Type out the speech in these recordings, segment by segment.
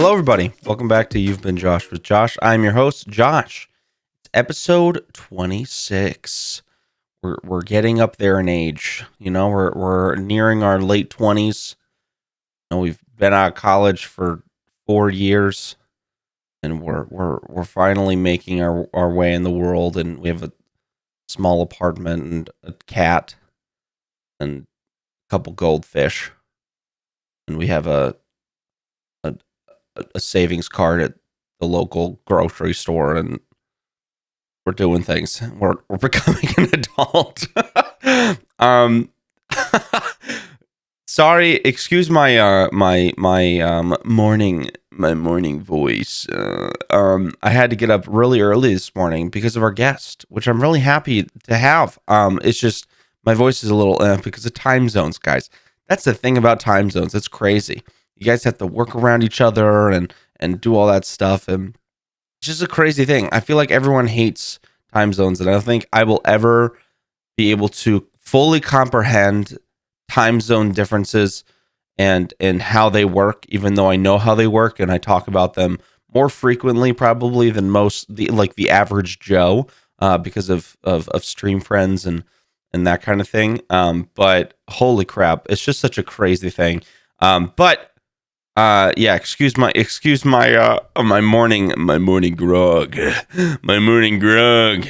Hello, everybody. Welcome back to You've Been Josh with Josh. I'm your host, Josh. It's episode 26. We're getting up there in age. You know, we're nearing our late 20s. You know, we've been out of college for 4 years, and we're finally making our way in the world. And we have a small apartment and a cat and a couple goldfish, and we have a savings card at the local grocery store, and we're doing things. We're becoming an adult. um, sorry, excuse my morning voice. I had to get up really early this morning because of our guest, which I'm really happy to have. It's just my voice is a little because of time zones, guys. That's the thing about time zones. It's crazy. You guys have to work around each other and do all that stuff, and it's just a crazy thing. I feel like everyone hates time zones, and I don't think I will ever be able to fully comprehend time zone differences and how they work, even though I know how they work and I talk about them more frequently probably than the average Joe, because of stream friends and that kind of thing. But holy crap, it's just such a crazy thing. Yeah, excuse my my morning grog. My morning grog.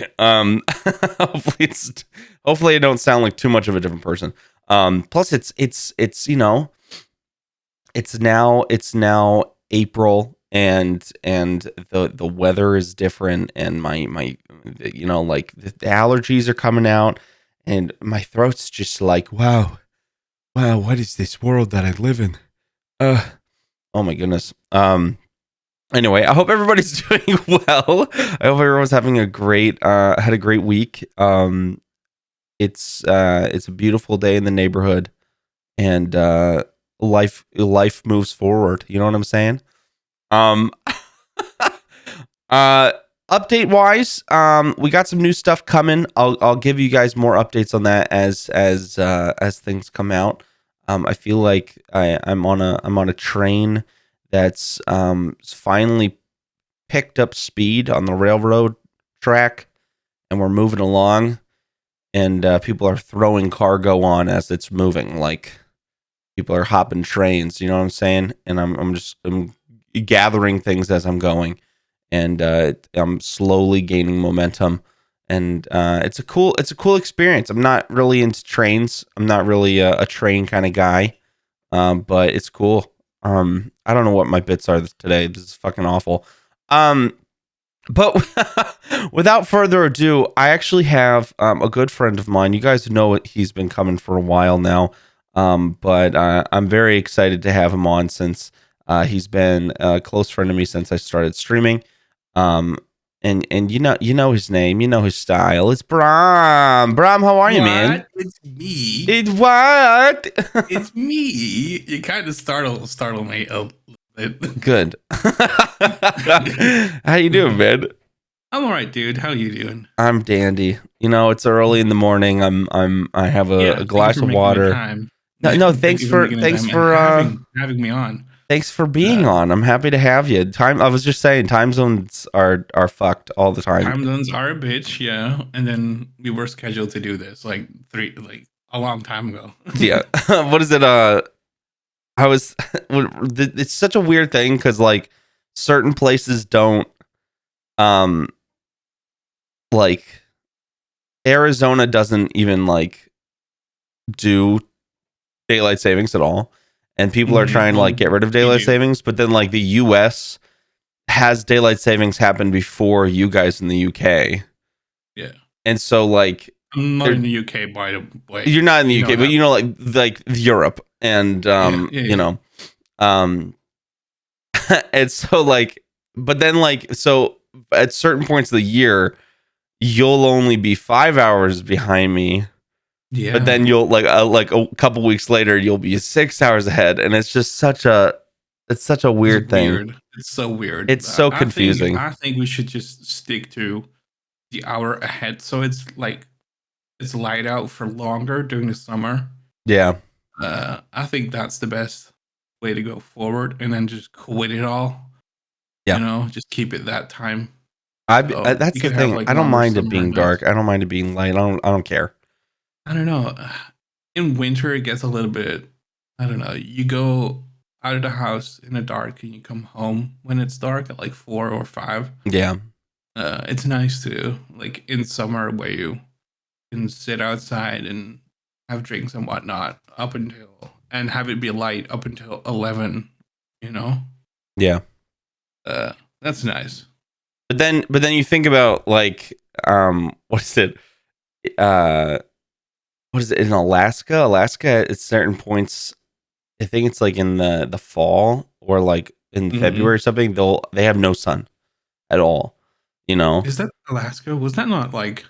Hopefully I don't sound like too much of a different person. Plus it's you know, it's now April, and the weather is different, and my you know, like the allergies are coming out, and my throat's just like, wow, what is this world that I live in? Oh my goodness. Anyway, I hope everybody's doing well. I hope everyone's having a great had a great week. It's a beautiful day in the neighborhood, and life moves forward. You know what I'm saying? Um Update wise, we got some new stuff coming. I'll give you guys more updates on that as things come out. I feel like I'm on a train that's finally picked up speed on the railroad track, and we're moving along, and people are throwing cargo on as it's moving. Like, people are hopping trains, you know what I'm saying? And I'm gathering things as I'm going, and I'm slowly gaining momentum. And it's a cool experience. I'm not really into trains. I'm not really a train kind of guy, but it's cool. I don't know what my bits are today. This is fucking awful. But without further ado, I actually have a good friend of mine. You guys know he's been coming for a while now, but I'm very excited to have him on, since he's been a close friend of me since I started streaming. And you know his name, you know his style. It's Bram. Bram, how are you, man? It's me. It's what? It's me. You kind of startle me a little bit. Good. How you doing, man? I'm all right, dude. How you doing? I'm dandy. You know, it's early in the morning. I have a glass of water. No, thanks for having me on. Thanks for being on. I'm happy to have you. I was just saying, time zones are fucked all the time. Time zones are a bitch, yeah. And then we were scheduled to do this like a long time ago. Yeah. What is it? It's such a weird thing, because like certain places don't, like Arizona doesn't even like do daylight savings at all. And people are trying to like get rid of daylight savings, but then like the US has daylight savings happen before you guys in the UK. Yeah. And so like, I'm not in the UK, by the way. You're not in the UK, but you know, like Europe, and you know, and so like, but then like, so at certain points of the year, you'll only be 5 hours behind me. Yeah. But then you'll like a couple weeks later, you'll be 6 hours ahead, and it's just such a weird thing. It's so weird. It's so confusing. I think we should just stick to the hour ahead, so it's like it's light out for longer during the summer. Yeah. I think that's the best way to go forward, and then just quit it all Yeah. just keep it that time. So That's you the could have thing. like I don't longer mind it summer being nights. dark. I don't mind it being light. I don't care. I don't know. In winter, it gets a little bit. I don't know. You go out of the house in the dark and you come home when it's dark at like 4 or 5. Yeah. It's nice to like in summer where you can sit outside and have drinks and whatnot up until and have it be light up until 11. You know, Yeah. uh, that's nice. But then you think about like what is it? Uh what is it in Alaska? Alaska at certain points, I think it's like in the fall or like in Hmm. February or something, they have no sun at all, you know? Is that Alaska? Was that not like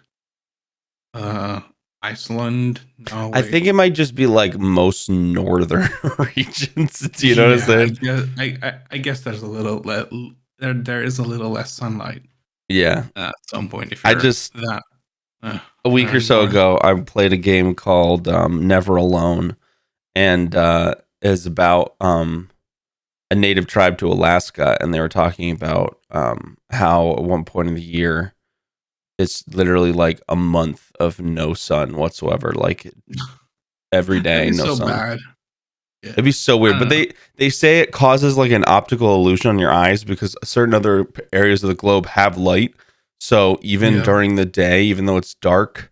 uh Iceland, I Norway? think it might just be like most northern regions. Do you know what I'm Yeah, I saying? guess I guess there's a little there is a little less sunlight Yeah. at some point if I you're just that a week or so north. ago I played a game called Never Alone, and is about a native tribe to Alaska, and they were talking about how at one point in the year it's literally like a month of no sun whatsoever, like every That'd day be no so sun. bad. It'd be Yeah, so I weird, don't but know. they say it causes like an optical illusion on your eyes because certain other areas of the globe have light. So even Yeah. during the day, even though it's dark,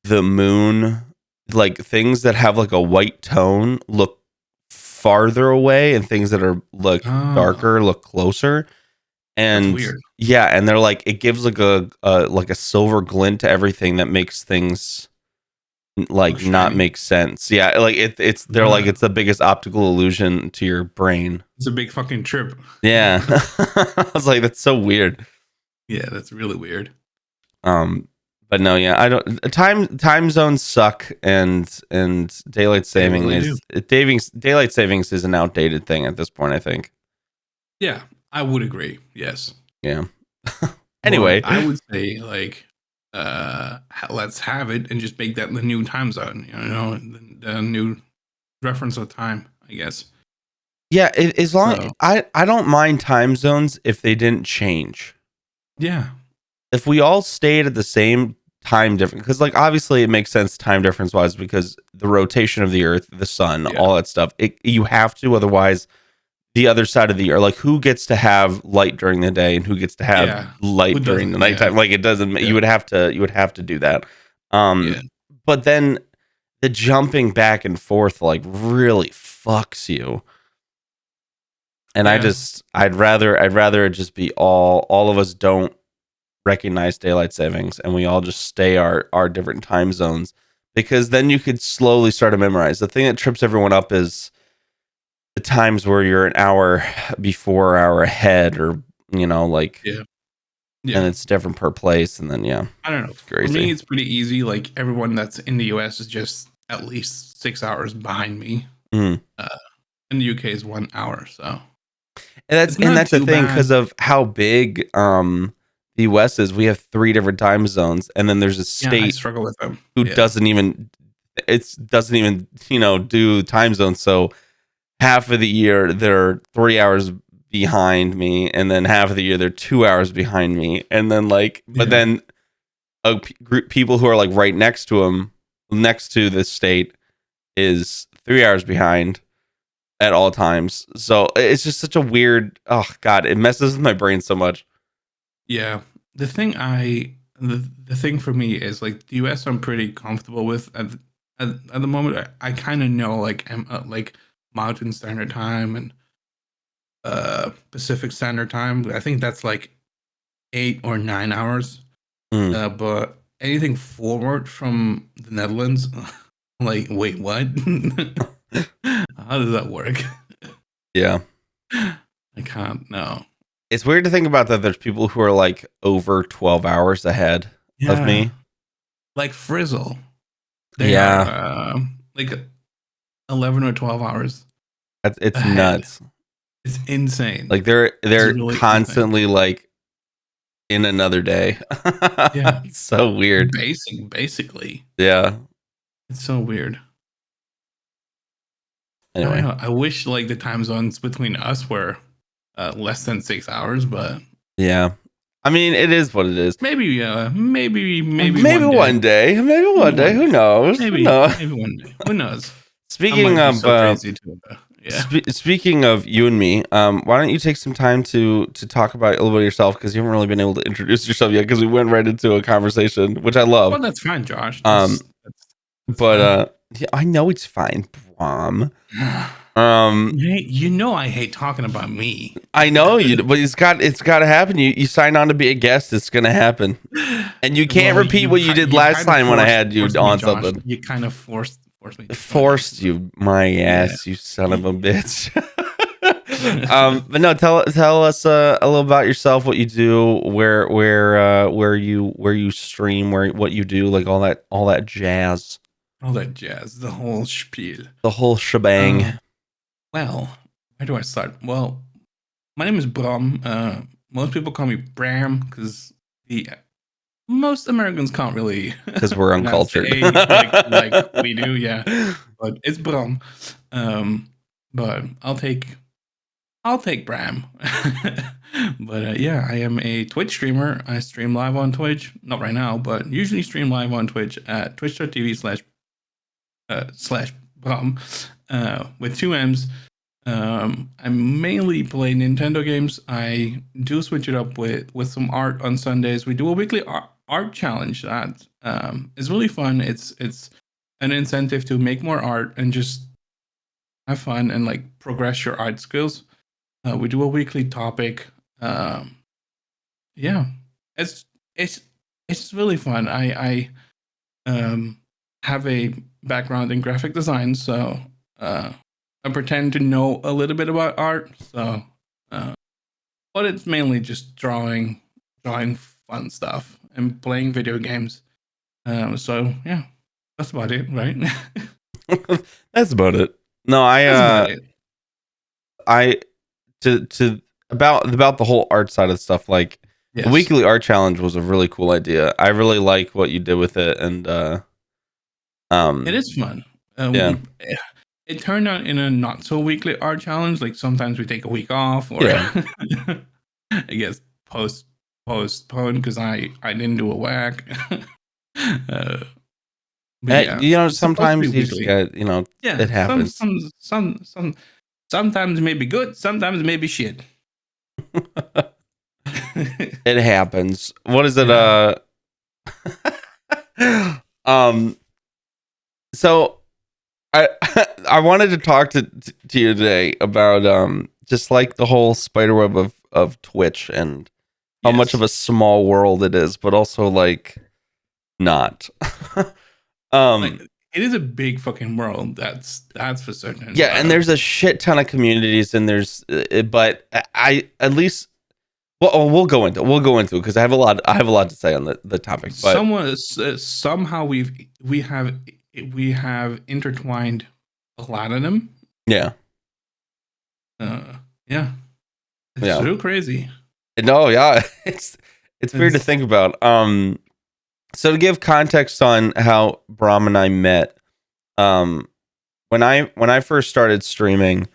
the moon, like things that have like a white tone look farther away, and things that are like Oh, darker look closer. that's And weird. yeah, and they're like it gives like a silver glint to everything that makes things Look like not shiny. make sense. Yeah, like it's they're like Uh, it's the biggest optical illusion to your brain. it's a big fucking trip. Yeah. I was like, that's so weird. Yeah, that's really weird. Um, but no, yeah, I don't. Time zones suck, and They really do. daylight savings is an outdated thing at this point. I think. Yeah, I would agree. Yes. Yeah. But Anyway, I would say like let's have it and just make that the new time zone, the new reference of time, I guess. yeah, as long So, I don't mind time zones if they didn't change. yeah. If we all stayed at the same time difference, because like obviously it makes sense time difference wise because the rotation of the Earth, the sun, Yeah. all that stuff. You have to, otherwise the other side of the year, like who gets to have light during the day and who gets to have Yeah. Who light during the doesn't? Yeah. nighttime. Like it doesn't, Yeah. you would have to do that. um Yeah. but then the jumping back and forth like really fucks you. And Yeah. I'd rather it just be all of us don't recognize daylight savings and we all just stay our different time zones, because then you could slowly start to memorize. The thing that trips everyone up is the times where you're an hour before, hour ahead, or like, Yeah. and Yeah. it's different per place, and then yeah, I don't know. it's For me, crazy. it's pretty easy. Like everyone that's in the US is just at least 6 hours behind me. Mm. Uh, in the UK is 1 hour, so And that's it's and not that's the too thing bad. because of how big the US is. We have three different time zones, and then there's a Yeah, I state struggle with them. who Yeah. doesn't even do time zones. So half of the year they're 3 hours behind me, and then half of the year they're 2 hours behind me, and then but Yeah. then group people who are like right next to him, next to this state, is 3 hours behind at all times. So it's just such a weird. Oh God, it messes with my brain so much. Yeah. The thing for me is like the US I'm pretty comfortable with at the moment. I kind of know like Mountain Standard Time and Pacific Standard Time. I think that's like 8 or 9 hours. Mm, But anything forward from the Netherlands, like wait, what? How does that work? yeah, I can't. No. it's weird to think about that. There's people who are like over 12 hours ahead of Yeah. me. Like Frizzle. They are Yeah, like 11 or 12 hours it's ahead. nuts. It's insane. Like they're It's they're really insane. constantly like in another day. Yeah. It's so weird. Basically. Yeah. It's so weird. I don't Anyway, know. I wish like the time zones between us were less than 6 hours, but Yeah. I mean, it is what it is. maybe Maybe one day. one day. Maybe Maybe one day. one Who day. knows? Who knows? Maybe one day. Who knows? I Speaking might be of so crazy to yeah. speaking of you and me, why don't you take some time to talk about a little bit of yourself, because you haven't really been able to introduce yourself yet, because we went right into a conversation, which I love. Well, that's fine, Josh. Um, That's but fine. yeah, I know it's fine, Bram. Um, You know I hate talking about me. I know you, but it's got to happen. You signed on to be a guest. It's gonna happen, and you can't Well, repeat what you did you last kind of time when I had you forced me, on Josh. something. You kind of forced me to join in. Forced you, my Yeah. ass, you son of a bitch. But no, tell us a little about yourself, what you do, where you stream, what you do, like all that jazz, All that jazz, the whole spiel. the whole shebang. Well, where do I start? Well, my name is Bram. Most people call me Bram because the most Americans can't really Because we're pronounce the uncultured. like we do, yeah. But it's Bram. But I'll take Bram. But yeah, I am a Twitch streamer. I stream live on Twitch. Not right now, but usually stream live on Twitch at twitch.tv/slash Bram with two M's. I mainly play Nintendo games. I do switch it up with some art on Sundays. We do a weekly art challenge that is really fun. It's an incentive to make more art and just have fun and like progress your art skills. We do a weekly topic. Yeah, it's it's it's really fun. I have a background in graphic design, so I pretend to know a little bit about art. So, but it's mainly just drawing fun stuff and playing video games. So yeah, that's about it, right? That's about it. No, That's about it. I to about the whole art side of stuff. Like the Yes, weekly art challenge was a really cool idea. I really like what you did with it, and it is fun. yeah, It turned out in a not so weekly art challenge. Like sometimes we take a week off, or yeah. I guess postpone because I didn't do a whack. But yeah, You know, it's supposed to be sometimes you just weekly. get, you know, Yeah, it happens. sometimes maybe good, sometimes maybe shit. It happens. What is it? Yeah. Um. So I I wanted to talk to you today about just like the whole spider web of Twitch, and how much of Yes. a small world it is, but also like not. Like it is a big fucking world. That's for certain. Yeah, and there's a shit ton of communities, and there's but I at least we'll go into it because I have a lot to say on the topic. But somehow we have intertwined a lot of them. yeah, Yeah, it's yeah, so crazy. no, yeah, it's weird to think about. So to give context on how Bramm and I met, when I first started streaming,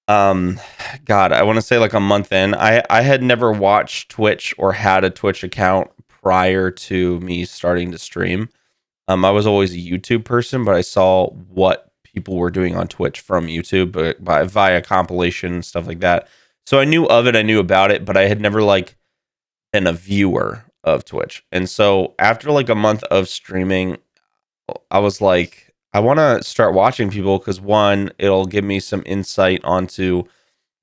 God, I want to say like a month in, I had never watched Twitch or had a Twitch account prior to me starting to stream. I was always a YouTube person, but I saw what people were doing on Twitch from YouTube, via compilation and stuff like that. So I knew of it, I knew about it, but I had never like been a viewer of Twitch. And so after like a month of streaming, I was like, I want to start watching people because one, it'll give me some insight onto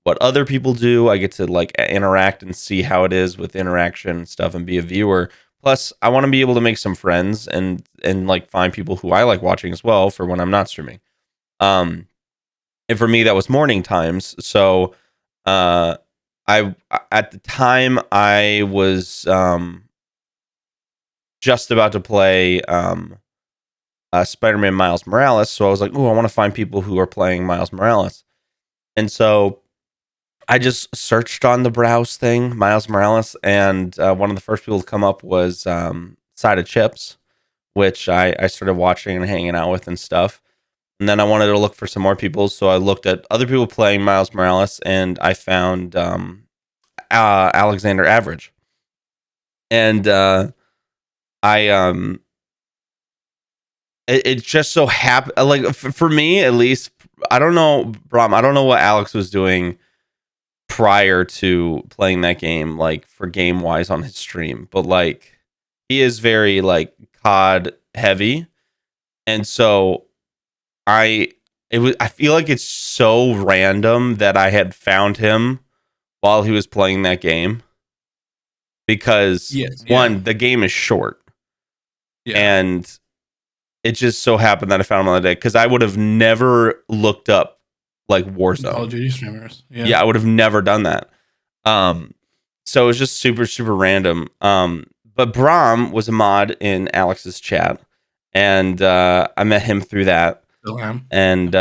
what other people do. I get to like interact and see how it is with interaction and stuff and be a viewer. Plus, I want to be able to make some friends and like find people who I like watching as well for when I'm not streaming. And for me, that was morning times. So, I at the time I was just about to play Spider-Man Miles Morales. So I was like, oh, I want to find people who are playing Miles Morales. And so I just searched on the browse thing, Miles Morales, and one of the first people to come up was Side of Chips, which I started watching and hanging out with and stuff. And then I wanted to look for some more people, so I looked at other people playing Miles Morales, and I found Alexander Average. And I it just so happened, like for me at least. I don't know, Bram. I don't know what Alex was doing prior to playing that game, like for game wise on his stream, but like he is very like COD heavy, and so I feel like it's so random that I had found him while he was playing that game because Yes. Yeah. one, the game is short, Yeah. and it just so happened that I found him on the day because I would have never looked up like Call Warzone. of Duty streamers. Yeah. Yeah, I would have never done that. Um, so it was just super, super random. But Bramm was a mod in Alex's chat, and I met him through that. Still am. And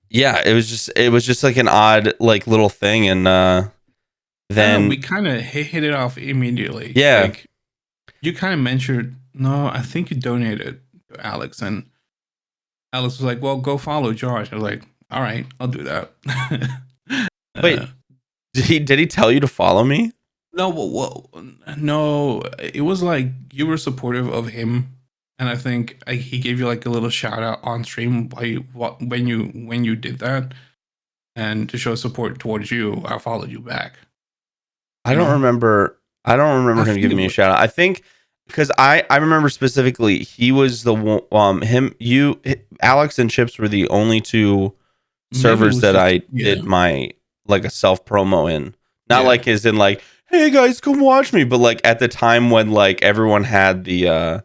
yeah, it was just like an odd like little thing, and I don't know. then We kind of hit it off immediately. yeah, Like you kind of mentioned, no, I think you donated to Alex, and Alex was like, "Well, go follow Josh." I was like, "All right, I'll do that." uh, wait, did he tell you to follow me? no, no, it was like you were supportive of him, and I think he gave you like a little shout out on stream when you did that, and to show support towards you, I followed you back. I You don't know, remember. I don't I remember him think giving it me a was, shout out. I think because I remember specifically he was the one. Him, you, Alex, and Chips were the only two maybe it servers was that just I yeah, did my like a self promo in. Not yeah, like as in like, hey guys, come watch me, but like at the time when like everyone had the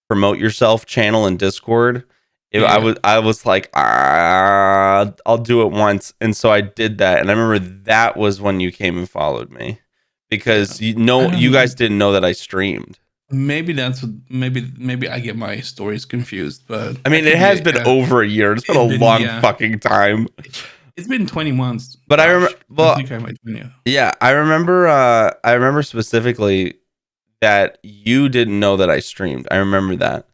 promote yourself channel in Discord. yeah, I was like, I'll do it once, and so I did that, and I remember that was when you came and followed me yeah. because I don't you know. guys didn't know that I streamed. Maybe that's maybe I get my stories confused, but I that mean, it could be has it. been Yeah, over a year. It's been a it's been long yeah, fucking time. it's been 20 months, But I remember, Josh. I well, think I might 20. yeah, I remember. I remember specifically that you didn't know that I streamed. I remember that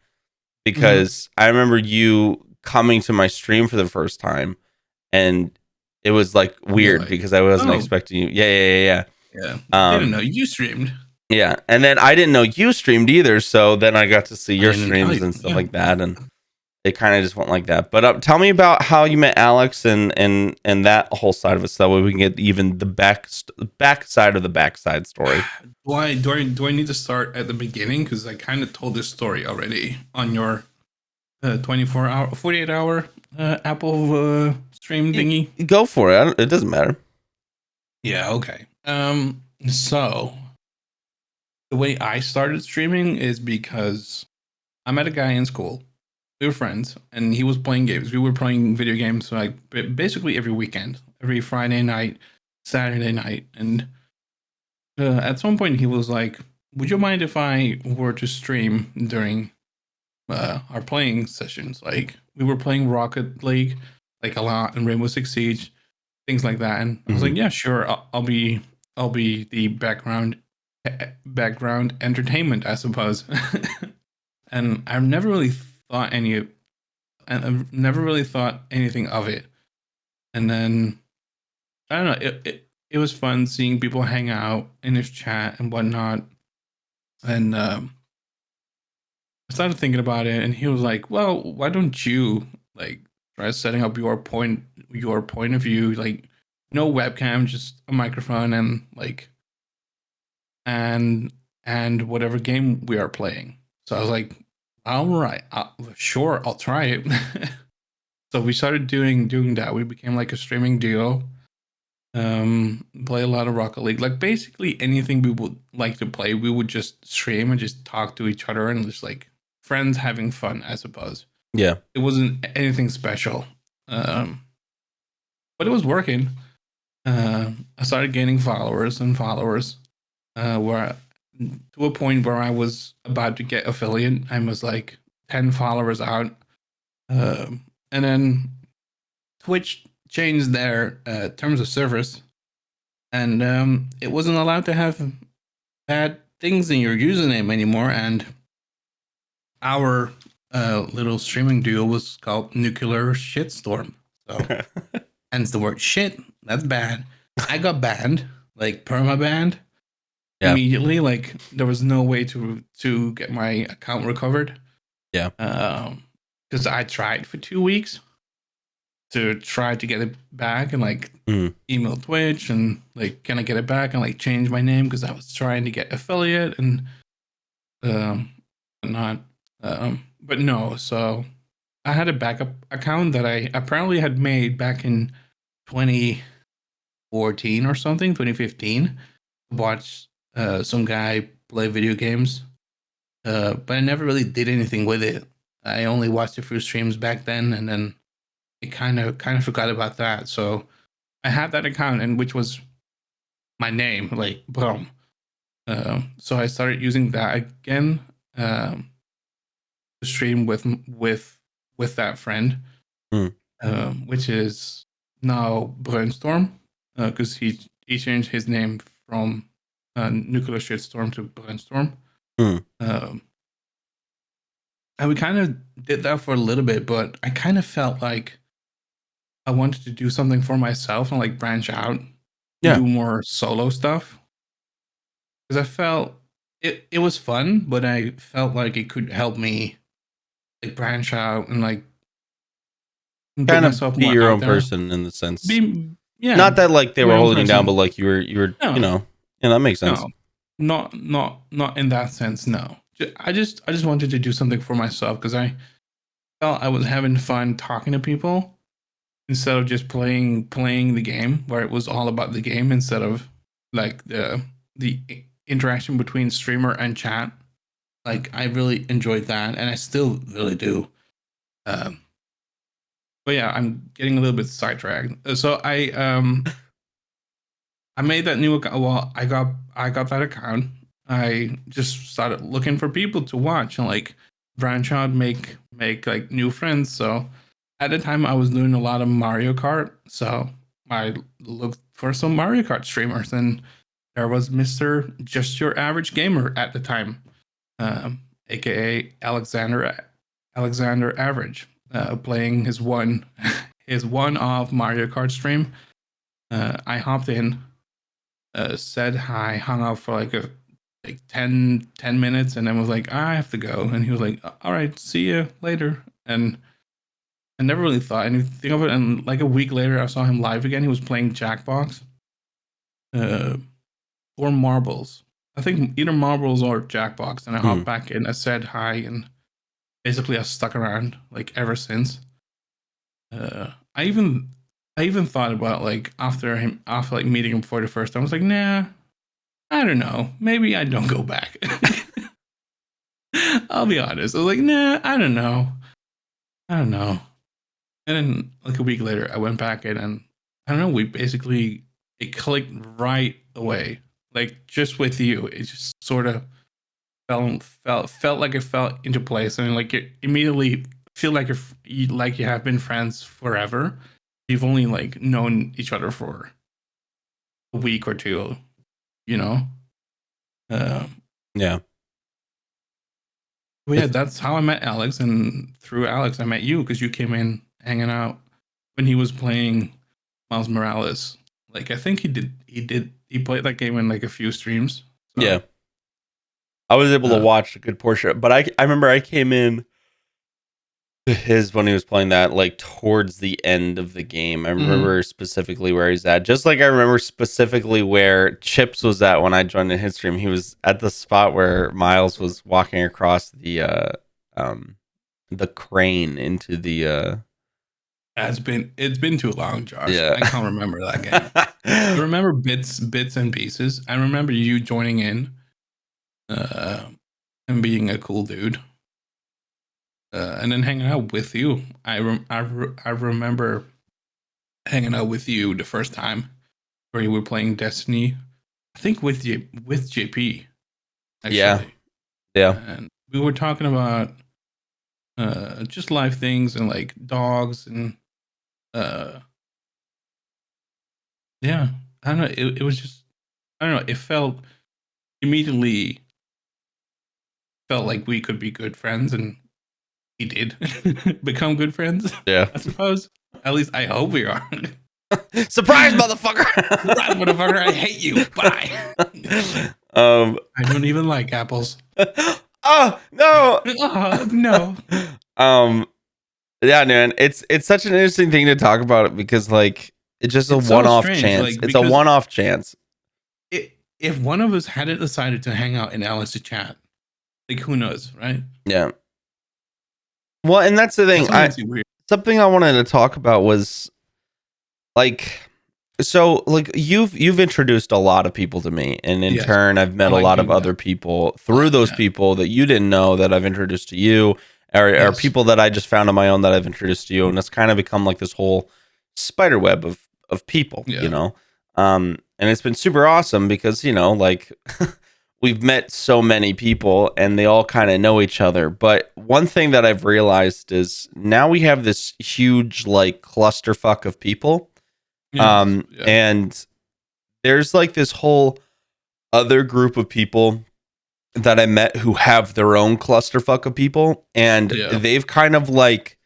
Mm-hmm. because I remember you coming to my stream for the first time, and it was like You're weird like, because I wasn't oh expecting you. Yeah. yeah, didn't Um, know you streamed. yeah, and then I didn't know you streamed either, so then I got to see I your didn't tell streams you. and stuff Yeah. like that, and it kind of just went like that. But tell me about how you met Alex and that whole side of it, so that way we can get even the back side of the backside story. Do I need to start at the beginning because I kind of told this story already on your 24 hour 48 hour Apple stream thingy? Go for it. It doesn't matter. Yeah, okay. So the way I started streaming is because I met a guy in school. We were friends, and he was playing games. We were playing video games like basically every weekend, every Friday night, Saturday night, and at some point he was like, "Would you mind if I were to stream during our playing sessions?" Like we were playing Rocket League, like a lot, and Rainbow Six Siege, things like that. And I was Hmm. like, "Yeah, sure. I'll be the background entertainment, I suppose." And I've never really thought anything of it. And then I don't know, it was fun seeing people hang out in his chat and whatnot. And I started thinking about it, and he was like, "Well, why don't you like try setting up your point of view, like no webcam, just a microphone and like and whatever game we are playing." So I was like, "All right, sure, I'll try it." So we started doing that. We became like a streaming duo. Play a lot of Rocket League. Like basically anything we would like to play, we would just stream and just talk to each other and just like friends having fun, I suppose. Yeah. It wasn't anything special. Um, but it was working. I started gaining followers and followers, where to a point where I was about to get affiliate. I was like 10 followers out. And then Twitch changed their terms of service, and it wasn't allowed to have bad things in your username anymore. And our little streaming duo was called Nuclear Shitstorm. So, hence the word shit. That's bad. I got banned, like perma banned Yeah. immediately. Like there was no way to get my account recovered. Yeah. Because I tried for 2 weeks to try to get it back and like email Twitch and like, can I get it back and like change my name because I was trying to get affiliate and not. But no, so I had a backup account that I apparently had made back in 2014 or something, 2015. Watched some guy play video games, but I never really did anything with it. I only watched a few streams back then, and then it kind of forgot about that. So I had that account, and which was my name, like Bram. So I started using that again to stream with that friend, which is now Brainstorm, because he changed his name from Nuclear Shitstorm to Brainstorm. And we kind of did that for a little bit, but I kind of felt like I wanted to do something for myself and like branch out and do more solo stuff. Because I felt it was fun, but I felt like it could help me like branch out and like put Kind of myself be more your out own there. person in the sense. Yeah, Not that like they my were own holding you down, person. but like you were, No, yeah, that makes sense. no, not in that sense. No, I just wanted to do something for myself because I felt I was having fun talking to people instead of just playing the game, where it was all about the game instead of like the interaction between streamer and chat. Like I really enjoyed that, and I still really do. Um, but yeah, I'm getting a little bit sidetracked. So I made that new account. Well, I got that account. I just started looking for people to watch and like branch out, make like new friends. So at the time, I was doing a lot of Mario Kart. So I looked for some Mario Kart streamers, and there was Mister Just Your Average Gamer at the time, aka Alexander Average, playing his one his one off Mario Kart stream. I hopped in, said hi, hung out for like 10 minutes, and then was like, I have to go. And he was like, all right, see you later. And I never really thought anything of it. And like a week later, I saw him live again. He was playing Jackbox uh, or Marbles. I think either Marbles or Jackbox. And I hopped back in. I said hi, and basically I stuck around like ever since. Uh, I even I even thought about like after like meeting him for the first time. I was like, nah, I don't know. Maybe I don't go back. I'll be honest. I was like, nah, I don't know. I don't know. And then like a week later, I went back in, and I don't know. We basically it clicked right away. Like just with you, it just sort of felt like it fell into place, and like it immediately feel like you have been friends forever. You've only like known each other for a week or two, you know. Uh, Yeah. Well, yeah, that's how I met Alex, and through Alex, I met you because you came in hanging out when he was playing Miles Morales. Like, I think he played that game in like a few streams. So, Yeah. I was able to watch a good portion, but I remember I came in to his when he was playing that like towards the end of the game. I remember specifically where he's at. Just like I remember specifically where Chips was at when I joined in his stream. He was at the spot where Miles was walking across the crane into the it's been too long, Josh. yeah. I can't remember that game. I remember bits and pieces. I remember you joining in, uh, and being a cool dude, and then hanging out with you. I remember hanging out with you the first time where you were playing Destiny. I think with JP Yeah. actually, Yeah. and we were talking about just life things and like dogs and uh, yeah, I don't know. It was just I don't know. It felt immediately felt like we could be good friends, and we did become good friends. Yeah. I suppose. At least I hope we are. Surprise, motherfucker. Surprise, motherfucker! I hate you. Bye. um. I don't even like apples. Oh no. Oh, no. um. Yeah, man. It's such an interesting thing to talk about because like it's just a It's so one-off strange, chance. like, It's a because one-off chance. if one of us hadn't decided to hang out in Alice to chat, like who knows, right? Yeah. Well, and that's the thing. That's what makes it weird. Something I wanted to talk about was like so like you've introduced a lot of people to me, and in Yes. turn I've met I a like lot of doing other that. people through those Yeah. people that you didn't know that I've introduced to you, or Yes. people that I just found on my own that I've introduced to you, and it's kind of become like this whole spider web of people, Yeah. you know. And it's been super awesome because, you know, like we've met so many people and they all kind of know each other. But one thing that I've realized is now we have this huge like clusterfuck of people. Yes. Yeah. And there's like this whole other group of people that I met who have their own clusterfuck of people, and Yeah. they've kind of like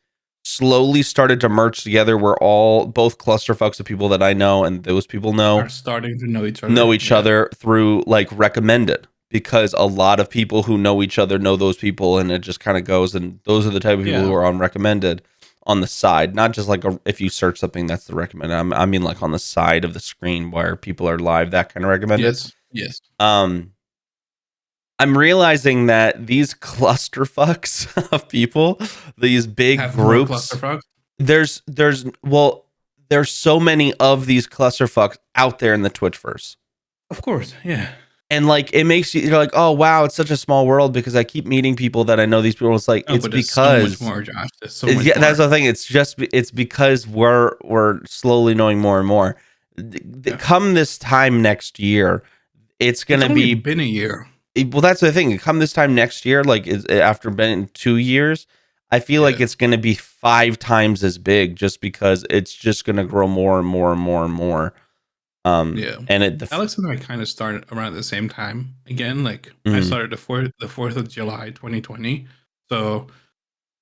slowly started to merge together where both clusterfucks of people that I know and those people Are starting to know each other. know each other through like recommended, because a lot of people who know each other know those people, and it just kind of goes, and those are the type of people who are on recommended on the side, not just like if you search something that's the recommended. I mean like on the side of the screen where people are live, that kind of recommended. Yes. I'm realizing that these clusterfucks of people, these big Have groups, there's so many of these clusterfucks out there in the Twitchverse. Of course, yeah. And like it makes you're like, oh wow, it's such a small world because I keep meeting people that I know these people. It's like it's because so much more, Josh. There's so much more. That's the thing. It's because we're slowly knowing more and more. Come this time next year, it's gonna be been a year. Well, that's the thing. Come this time next year, like after been 2 years, I feel like it's going to be 5 times as big, just because it's just going to grow more and more and more and more. And Alex and I kind of started around the same time again. Like I started the 4th of July, 2020. So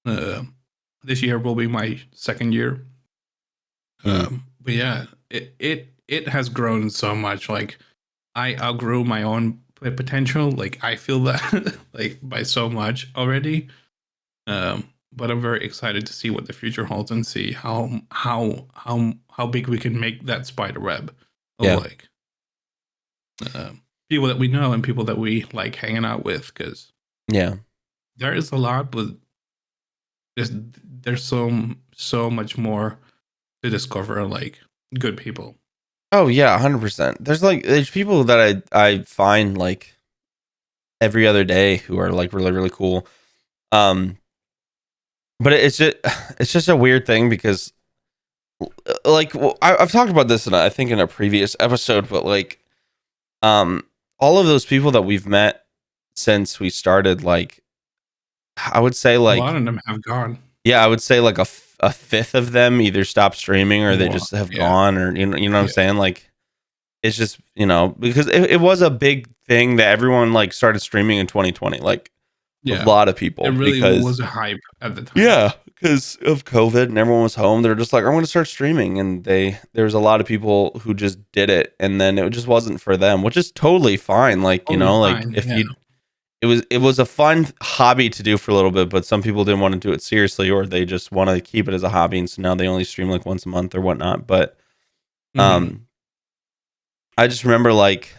this year will be my second year. But yeah, it has grown so much. Like I outgrew my own potential. Like I feel that like by so much already. But I'm very excited to see what the future holds and see how big we can make that spider web of like people that we know and people that we like hanging out with, because there is a lot, but there's so much more to discover, like good people. Oh yeah, 100%. There's people that I find like every other day who are like really really cool. But it's just a weird thing because like I've talked about this I think in a previous episode, but like all of those people that we've met since we started, like I would say like a lot of them have gone. Yeah, I would say like a fifth of them either stopped streaming or they just have gone, or you know what I'm saying? Like it's just, you know, because it was a big thing that everyone like started streaming in 2020, like a lot of people. It really because, was a hype at the time. Yeah, because of COVID and everyone was home. They're just like, I'm going to start streaming, and there's a lot of people who just did it, and then it just wasn't for them, which is totally fine. Like, you know, like if you, it was a fun hobby to do for a little bit, but some people didn't want to do it seriously, or they just want to keep it as a hobby, and so now they only stream like once a month or whatnot. But I just remember like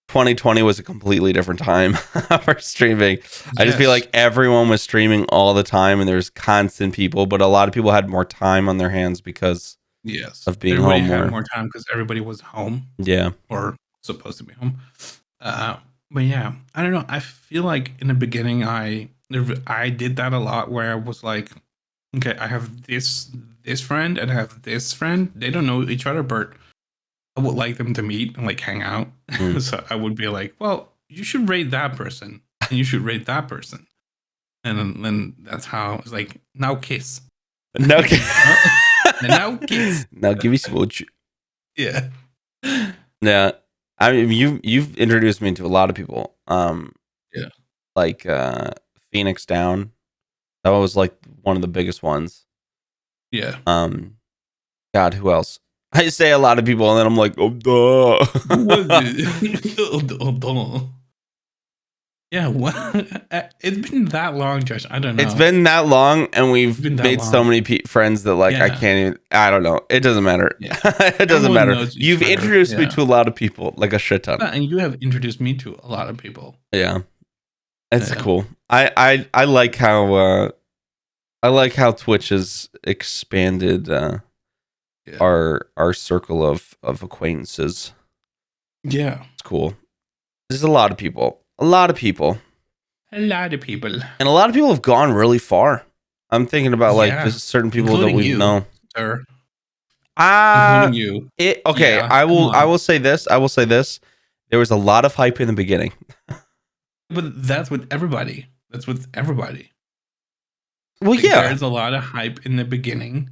2020 was a completely different time for streaming. I just feel like everyone was streaming all the time, and there's constant people, but a lot of people had more time on their hands because of being everybody home had more time because everybody was home. Yeah. Or supposed to be home. But yeah, I don't know. I feel like in the beginning, I did that a lot, where I was like, okay, I have this friend and I have this friend. They don't know each other, but I would like them to meet and like hang out. So I would be like, well, you should rate that person, and you should rate that person, and then that's how it's like, now kiss. No, and now kiss. Now give me smooch. Yeah. Yeah. I mean, you've introduced me to a lot of people. Like Phoenix Down. That was like one of the biggest ones. Yeah. God, who else? I say a lot of people, and then I'm like, oh, Who was duh. it? Yeah, what? It's been that long, Josh. I don't It's know. been that long, and It's we've been that made so long. many friends that like I Yeah. can't even. I don't know. It doesn't matter. Yeah. It doesn't Everyone matter. knows each You've other. introduced me Yeah. to a lot of people, like a shit ton. And you have introduced me to a lot of people. Yeah, it's Yeah. cool. I like how Twitch has expanded Yeah. our circle of acquaintances. Yeah. It's cool. There's a lot of people. A lot of people. A lot of people. And a lot of people have gone really far. I'm thinking about like Yeah. just certain people that Including we you, know. sir. Uh Including you. it okay. Yeah. Come I on. will say this. I will say this. There was a lot of hype in the beginning. But that's with everybody. That's with everybody. Well, Like yeah. there's a lot of hype in the beginning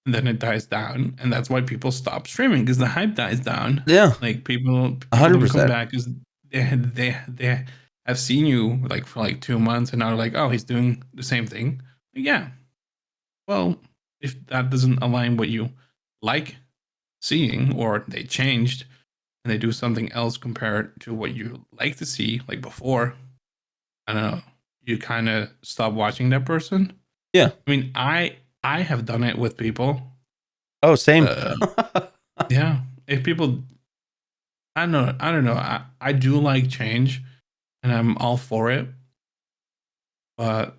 and then it dies down. And that's why people stop streaming because the hype dies down. Yeah. Like people don't come 100%. back because they have seen you like for like 2 months and now they're like, oh, he's doing the same thing. Yeah. Well, if that doesn't align what you like seeing, or they changed and they do something else compared to what you like to see, like before, I don't know, you kind of stop watching that person. Yeah. I mean, I have done it with people. Oh, same. Yeah. If people, I don't know. I do like change, and I'm all for it, but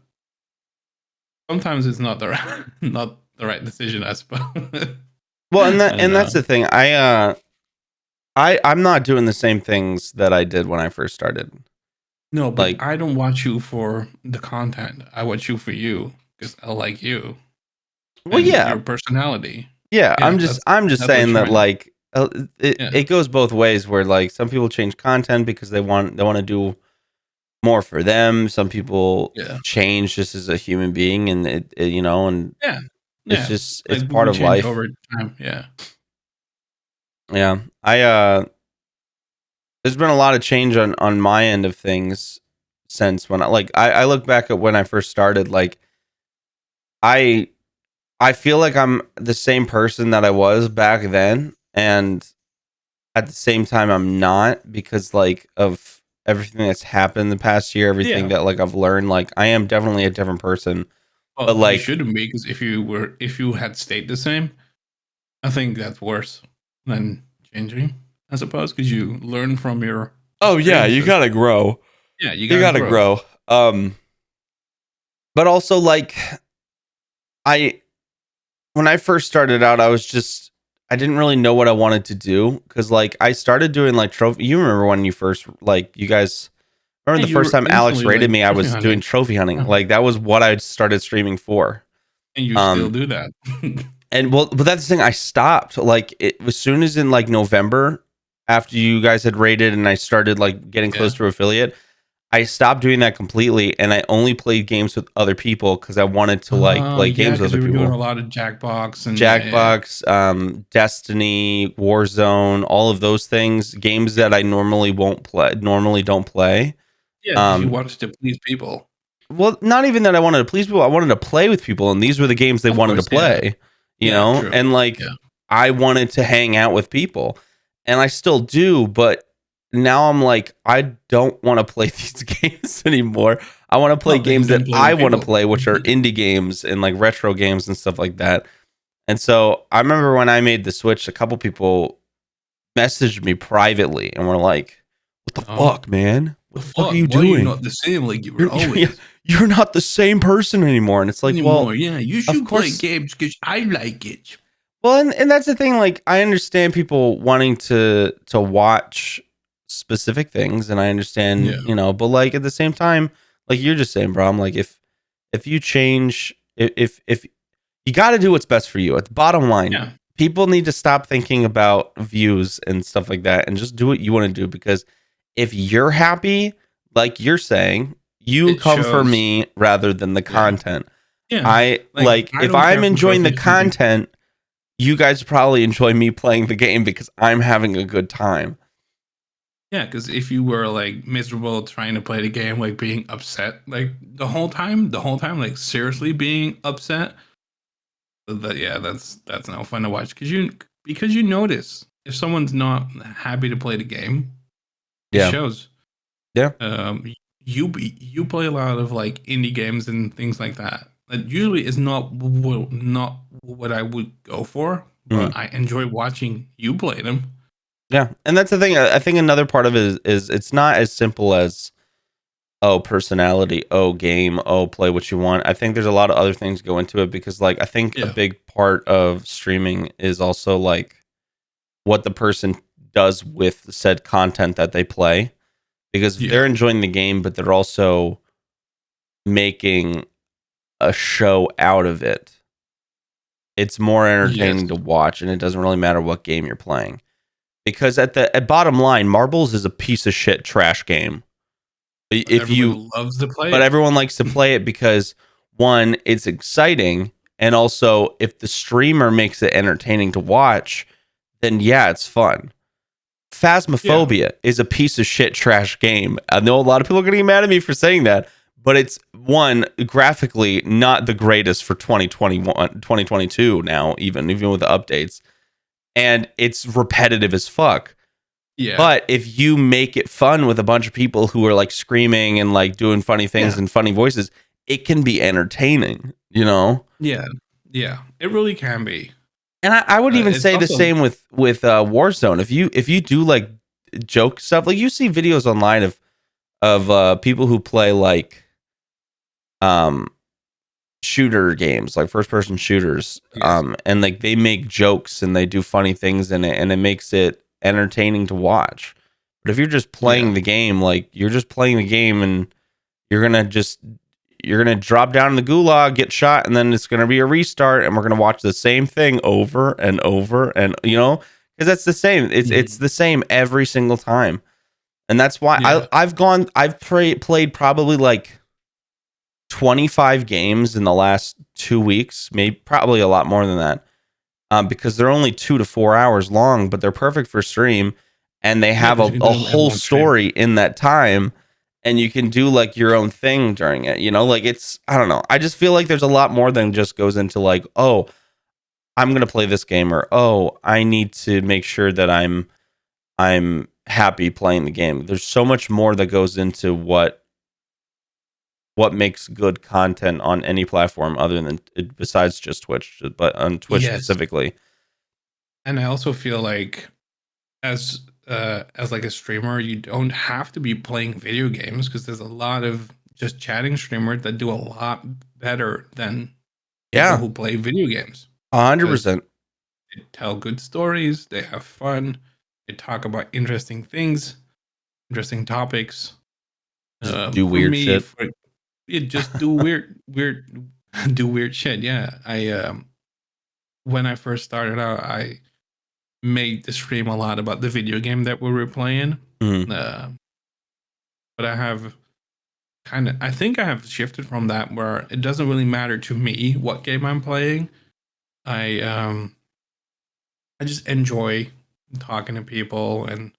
sometimes it's not the right, not the right decision, I suppose. Well, I don't that's know. the thing. I'm not doing the same things that I did when I first started. No, but Like, I don't watch you for the content. I watch you for you because I like you well, and yeah. your personality. Yeah, Yeah, I'm just that's what saying you're that trying. like Yeah, it goes both ways where like some people change content because they want to do more for them. Some people yeah, change just as a human being, and you know, and yeah, it's yeah. just it's Like part we of change life. over time. Yeah, Yeah. There's been a lot of change on my end of things since when I look back at when I first started, like I I feel like I'm the same person that I was back then, and at the same time I'm not, because like of everything that's happened the past year, everything yeah. that like I've learned, like I am definitely a different person. But Well, you like, shouldn't be because if you had stayed the same, I think that's worse than changing. I suppose because you learn from your oh yeah, you experiences. gotta grow. Yeah, you You gotta gotta grow. grow. But also like I when I first started out, I didn't really know what I wanted to do, because like I started doing like trophy. You remember when you first, like, you guys remember Yeah, the you first were time Alex instantly rated like me? I trophy was doing hunting, trophy hunting. yeah. Like that was what I started streaming for. And you still Um, do that. and well, but that's the thing. I stopped like as soon as in like November, after you guys had rated and I started like getting Yeah. close to affiliate. I stopped doing that completely, and I only played games with other people because I wanted to like Oh play yeah, games with because other we were doing people. a lot of Jackbox and yeah, Jackbox, Destiny, Warzone, all of those things, games that I normally don't play. yeah, because you Um, wanted to please people. well, not even that I wanted to please people, I wanted to play with people, and these were the games they Of wanted to course, yeah, play, you yeah, know? true, And like yeah, I wanted to hang out with people, and I still do, but now I'm like, I don't want to play these games anymore. I want to play well, then you games don't that play I with want to people. play, which are indie games and like retro games and stuff like that. And so I remember when I made the switch, a couple people messaged me privately and were like, "What the Oh, fuck, man? What the the fuck are fuck? you Why are you doing? not the same like you were You're always you're not the same person anymore." And it's like, anymore? well, Yeah, you of should play course. games because I like it. Well, and that's the thing. Like, I understand people wanting to watch specific things, and I understand, Yeah, you know, but like at the same time, like you're just saying, Bram, like if you change, if you got to do what's best for you. At the bottom line, yeah, people need to stop thinking about views and stuff like that, and just do what you want to do. Because if you're happy, like you're saying, you it come for shows. me rather than the Yeah, content. yeah. I Like like I if don't care I'm if the enjoying the trophy hunting. content, you guys probably enjoy me playing the game because I'm having a good time. Yeah, because if you were like miserable trying to play the game, like being upset, like the whole time, like seriously being upset, that yeah, that's no fun to watch. Because you notice if someone's not happy to play the game, it Yeah. shows. Yeah. You play a lot of like indie games and things like that. That usually is not what I would go for, Mhm. but I enjoy watching you play them. Yeah. And that's the thing. I think another part of it is it's not as simple as, oh, personality, oh, game, oh, play what you want. I think there's a lot of other things go into it because, like, I think a Yeah, big part of streaming is also like what the person does with said content that they play. Because if they're yeah, enjoying the game, but they're also making a show out of it, it's more yes. entertaining to watch, and it doesn't really matter what game you're playing. Because at bottom line, Marbles is a piece of shit trash game. But If everybody you loves to play But it. everyone likes to play it because one, it's exciting, and also if the streamer makes it entertaining to watch, then yeah, it's fun. Yeah, Phasmophobia is a piece of shit trash game. I know a lot of people are going to get mad at me for saying that, but it's one graphically not the greatest for 2021, 2022 now, even with the updates, and it's repetitive as fuck. yeah, But if you make it fun with a bunch of people who are like screaming and like doing funny things yeah, and funny voices, it can be entertaining, you know? yeah, yeah. It really can be. And I would even It's say the also same with Warzone. If you do like joke stuff, like you see videos online of people who play like um shooter games, like first person shooters, yes, and like they make jokes and they do funny things in it, and it makes it entertaining to watch. But if you're just yeah, playing the game, like you're just playing the game and you're gonna just you're gonna drop down in the gulag, get shot, and then it's gonna be a restart, and we're gonna watch the same thing over and over, and because that's the same. It's mhm, the same every single time, and that's why yeah, I've played probably like 25 games in the last 2 weeks, maybe probably a lot more than that, because they're only 2 to 4 hours long, but they're perfect for stream, and they yeah. have Because a, you can a do them in whole one stream. story in that time, and you can do like your own thing during it. Like it's I don't know. I just feel like there's a lot more than just goes into like, oh, I'm gonna play this game, or oh, I need to make sure that I'm happy playing the game. There's so much more that goes into what makes good content on any platform other than besides just Twitch, but on Twitch Yes, specifically. and I also feel like as like a streamer, you don't have to be playing video games because there's a lot of just chatting streamers that do a lot better than people Yeah, who play video games 'cause 100%. they tell good stories, they have fun, they talk about interesting things, interesting topics. Just do For weird me, shit. for it just do do weird shit. Yeah, I when I first started out, I made the stream a lot about the video game that we were playing. Mhm. Uh, but I think I have shifted from that where it doesn't really matter to me what game I'm playing. I um I just enjoy talking to people, and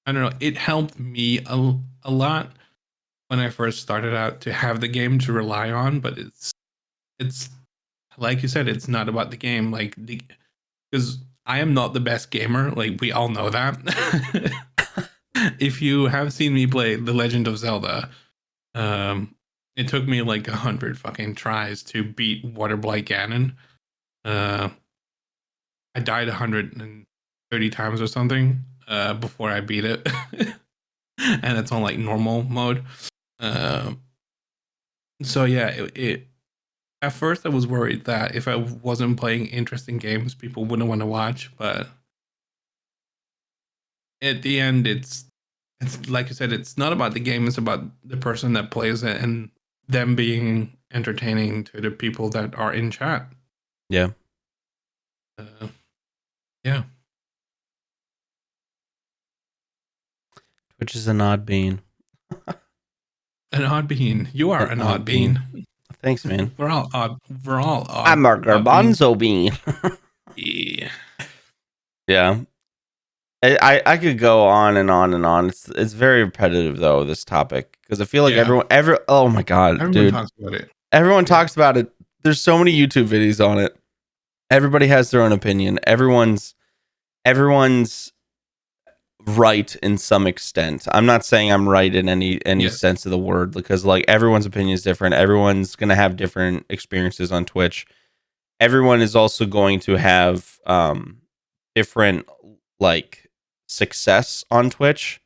I don't know, it helped me a lot when I first started out to have the game to rely on, but it's like you said, it's not about the game, like the because I am not the best gamer, like we all know that. If you have seen me play The Legend of Zelda, um, it took me like 100 fucking tries to beat Water Blight Ganon. Uh, I died 130 times or something before I beat it, and it's on like normal mode. Um, so yeah, it at first I was worried that if I wasn't playing interesting games, people wouldn't want to watch. But at the end, it's like I said, it's not about the game; it's about the person that plays it and them being entertaining to the people that are in chat. Yeah, Uh, yeah, which is an odd bean. an odd bean. You are An an odd odd bean. bean. Thanks, man. We're all odd. We're all I'm a odd beans. garbanzo bean. Yeah. Yeah. I could go on and on and on. It's very repetitive though, this topic, because I feel like Yeah. oh my god, Everyone dude, talks about it. everyone Yeah. talks about it. There's so many YouTube videos on it. Everybody has their own opinion. Everyone's right in some extent. I'm not saying I'm right in any Yes. sense of the word, because like everyone's opinion is different. Everyone's gonna have different experiences on Twitch. Everyone is also going to have different like success on Twitch,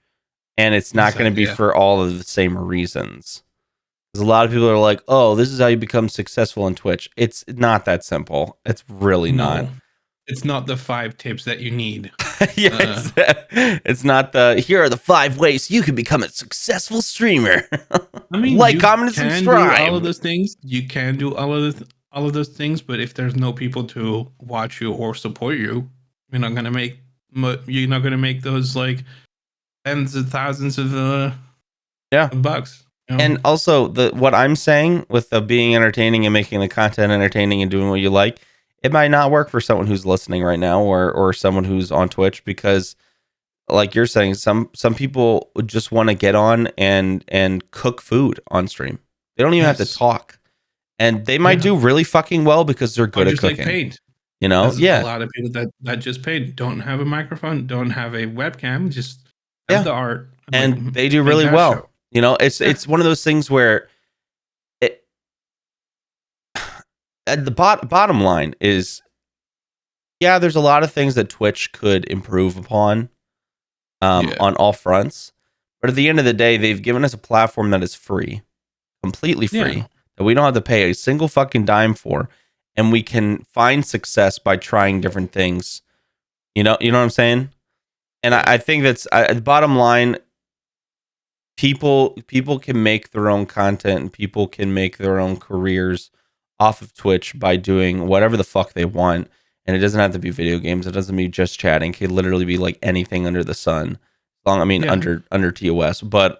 and it's not going to be Exactly, yeah. for all of the same reasons. Because a lot of people are like, "Oh, this is how you become successful on Twitch." It's not that simple. It's really not. No, it's not the 5 tips that you need. Yeah, it's not the here are the 5 ways you can become a successful streamer. I mean, Like, you comment, and can do all of subscribe. those things. You can do all of those things, but if there's no people to watch you or support you, you're not gonna make those like tens of thousands of Yeah. bucks. You know? And also, what I'm saying with the being entertaining and making the content entertaining and doing what you like, it might not work for someone who's listening right now, or someone who's on Twitch, because like you're saying, some people just want to get on and cook food on stream. They don't even have to Yes. talk, and they might do really fucking well because they're Or good at just like cooking. paint. You know, There's yeah. a lot of people that just paint, don't have a microphone, don't have a webcam, just Yeah. have the art. And Like, they do make really that well. show. You know, Yeah. it's one of those things where it, at the bottom line is, yeah, there's a lot of things that Twitch could improve upon Yeah. on all fronts. But at the end of the day, they've given us a platform that is free, completely free, Yeah. that we don't have to pay a single fucking dime for, and we can find success by trying different things. You know what I'm saying? And I think that's the bottom line. People can make their own content, and people can make their own careers off of Twitch by doing whatever the fuck they want. And it doesn't have to be video games. It doesn't mean just chatting. It could literally be like anything under the sun. Yeah. Under TOS, but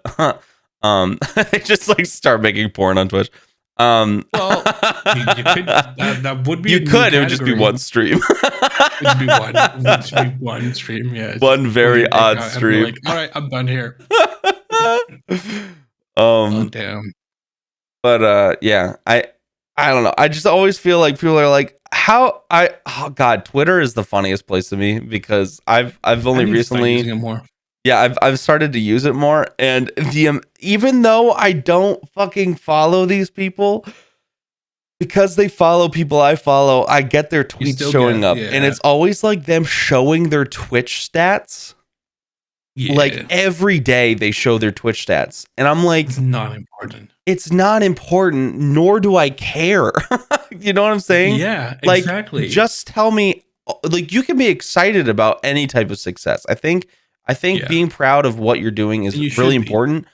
just like start making porn on Twitch. Well, you could, that would be You a new could. It would just be category. one stream. It would just be one stream. Yeah, it's One just very pulling your dick odd out and be stream. like, all right, I'm done here. Oh damn. But yeah, I don't know. I just always feel like people are like, oh god, Twitter is the funniest place to me, because I've only I need to start recently, using it more. yeah, I've started to use it more, and even though I don't fucking follow these people, because they follow people I follow, I get their tweets showing up, and it's always like them showing their Twitch stats. Yeah. Like every day they show their Twitch stats, and I'm like, it's not important. It's not important, nor do I care. You know what I'm saying? Yeah, like, exactly. Just tell me, like, you can be excited about any type of success. I think being proud of what you're doing is really important,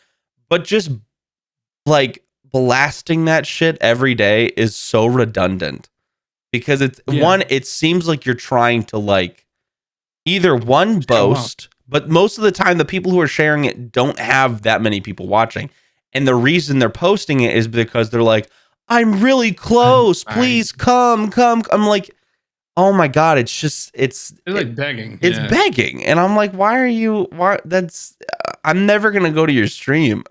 but just like blasting that shit every day is so redundant, because it's one, it seems like you're trying to like either one boast, but most of the time the people who are sharing it don't have that many people watching. And the reason they're posting it is because they're like, I'm really close. Please come. I'm like, oh my God, it's like begging. It's begging. And I'm like, I'm never going to go to your stream.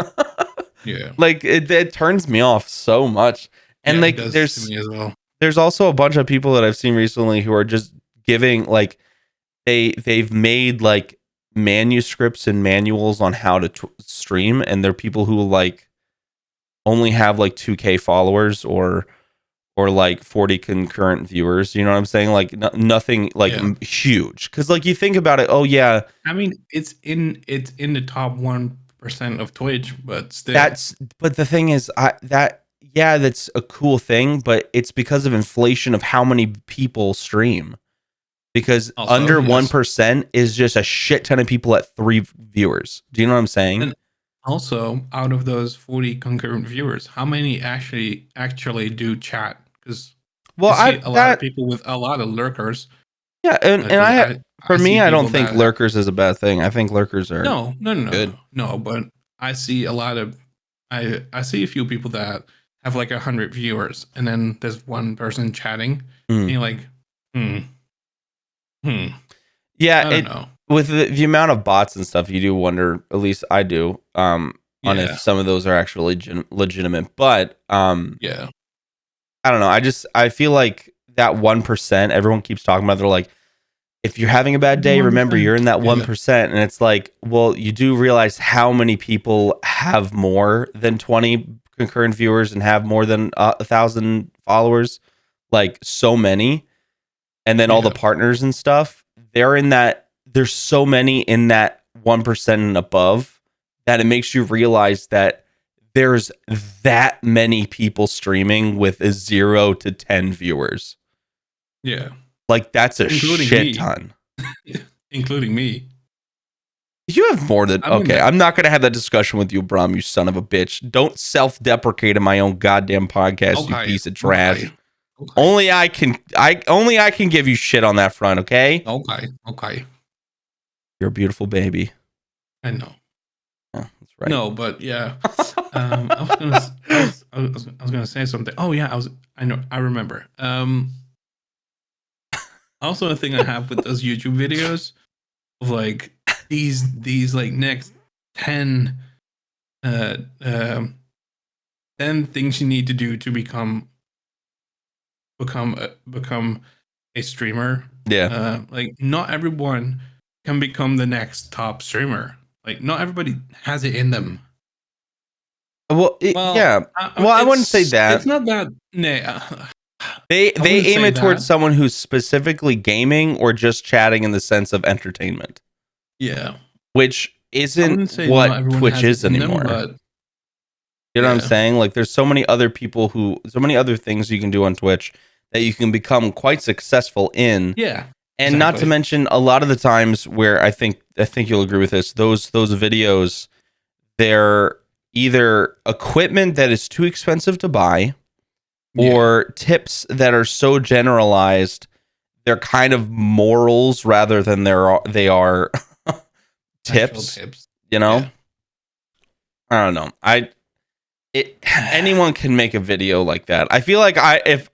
Yeah. Like it turns me off so much. And like, it does to me as well. There's also a bunch of people that I've seen recently who are just giving, like, they've made like manuscripts and manuals on how to stream, and they're people who like only have like 2K followers or like 40 concurrent viewers. You know what I'm saying? Like nothing like huge, because like you think about it, oh yeah, I mean it's in the top 1% of Twitch, but still, but the thing is, that's a cool thing, but it's because of inflation of how many people stream. Because also, under 1% is just a shit ton of people at 3 viewers. Do you know what I'm saying? And also, out of those 40 concurrent viewers, how many actually do chat? Because I see a lot of people with a lot of lurkers. Yeah, and I don't think lurkers is a bad thing. I think lurkers are good. No, but I see a lot of I see a few people that have like 100 viewers, and then there's one person chatting, and you're like, Yeah, with the amount of bots and stuff, you do wonder, at least I do, on if Yeah. some of those are actually legitimate. But Yeah. I don't know. I feel like that 1%, everyone keeps talking about. They're like, if you're having a bad day, remember 1%. you're in that Yeah. 1%. And it's like, well, you do realize how many people have more than 20 concurrent viewers and have more than 1,000 followers, like so many. And then all the Yeah. partners and stuff, they're in that, there's so many in that 1% and above that it makes you realize that there's that many people streaming with a 0 to 10 viewers. Yeah. Like, that's a Including shit me. ton. Including me. You have more than, I'm in okay, that. I'm not going to have that discussion with you, Bram, you son of a bitch. Don't self-deprecate in my own goddamn podcast, you Okay. piece of trash. Okay. Okay. Only I can give you shit on that front, okay? Okay. Okay. You're a beautiful baby. I know. Yeah, that's right. No, but yeah. I was gonna say something. Oh yeah, I know. I remember. Also a thing I have with those YouTube videos of like these like next 10 uh um 10 things you need to do to become a streamer. Yeah. Like not everyone can become the next top streamer. Like not everybody has it in them. Well, Well, yeah. Well, I wouldn't say it's that. not that. Nah, They I wouldn't aim say it towards that. someone who's specifically gaming or just chatting in the sense of entertainment, Yeah, which I isn't wouldn't say not what everyone Twitch has it is in them, anymore. but You know what I'm yeah, saying? Like, there's so many other people so many other things you can do on Twitch that you can become quite successful in. yeah, And not to exactly. mention a lot of the times where I think you'll agree with this, those videos, they're either equipment that is too expensive to buy Yeah, or tips that are so generalized they're kind of morals rather than they are actual tips, tips. you know? Yeah, I don't know. Anyone can make a video like that. I feel like if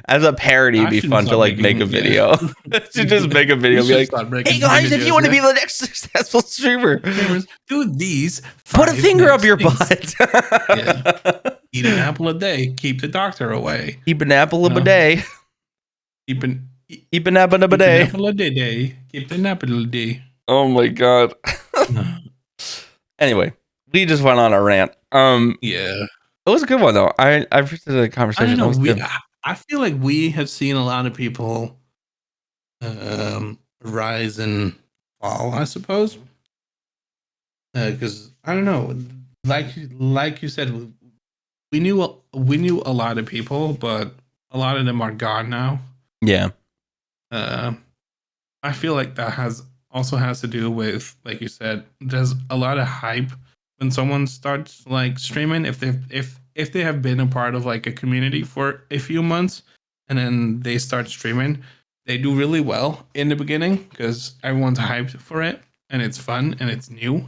as a parody, it'd I be shouldn't fun to start like make a making. Yeah, video. To just make a we video, and be should like, start "Hey making guys, if you videos. want to Yeah, be the next successful streamer, streamers do these. put a 5 finger up next your things. butt. Yeah, eat an apple a day. Keep the doctor away. Keep an apple You a know, day. keep an Keep an apple a keep an day." apple a day. Keep an apple a day. Oh my god. Anyway, we just went on a rant. Yeah. It was a good one though. I appreciated the I don't conversation. It know. was good. I feel like we have seen a lot of people rise and fall, I suppose. Because I don't know, like you said, we knew a lot of people, but a lot of them are gone now. Yeah. I feel like that has to do with, like you said, there's a lot of hype when someone starts like streaming. If they have been a part of like a community for a few months and then they start streaming, they do really well in the beginning because everyone's hyped for it and it's fun and it's new.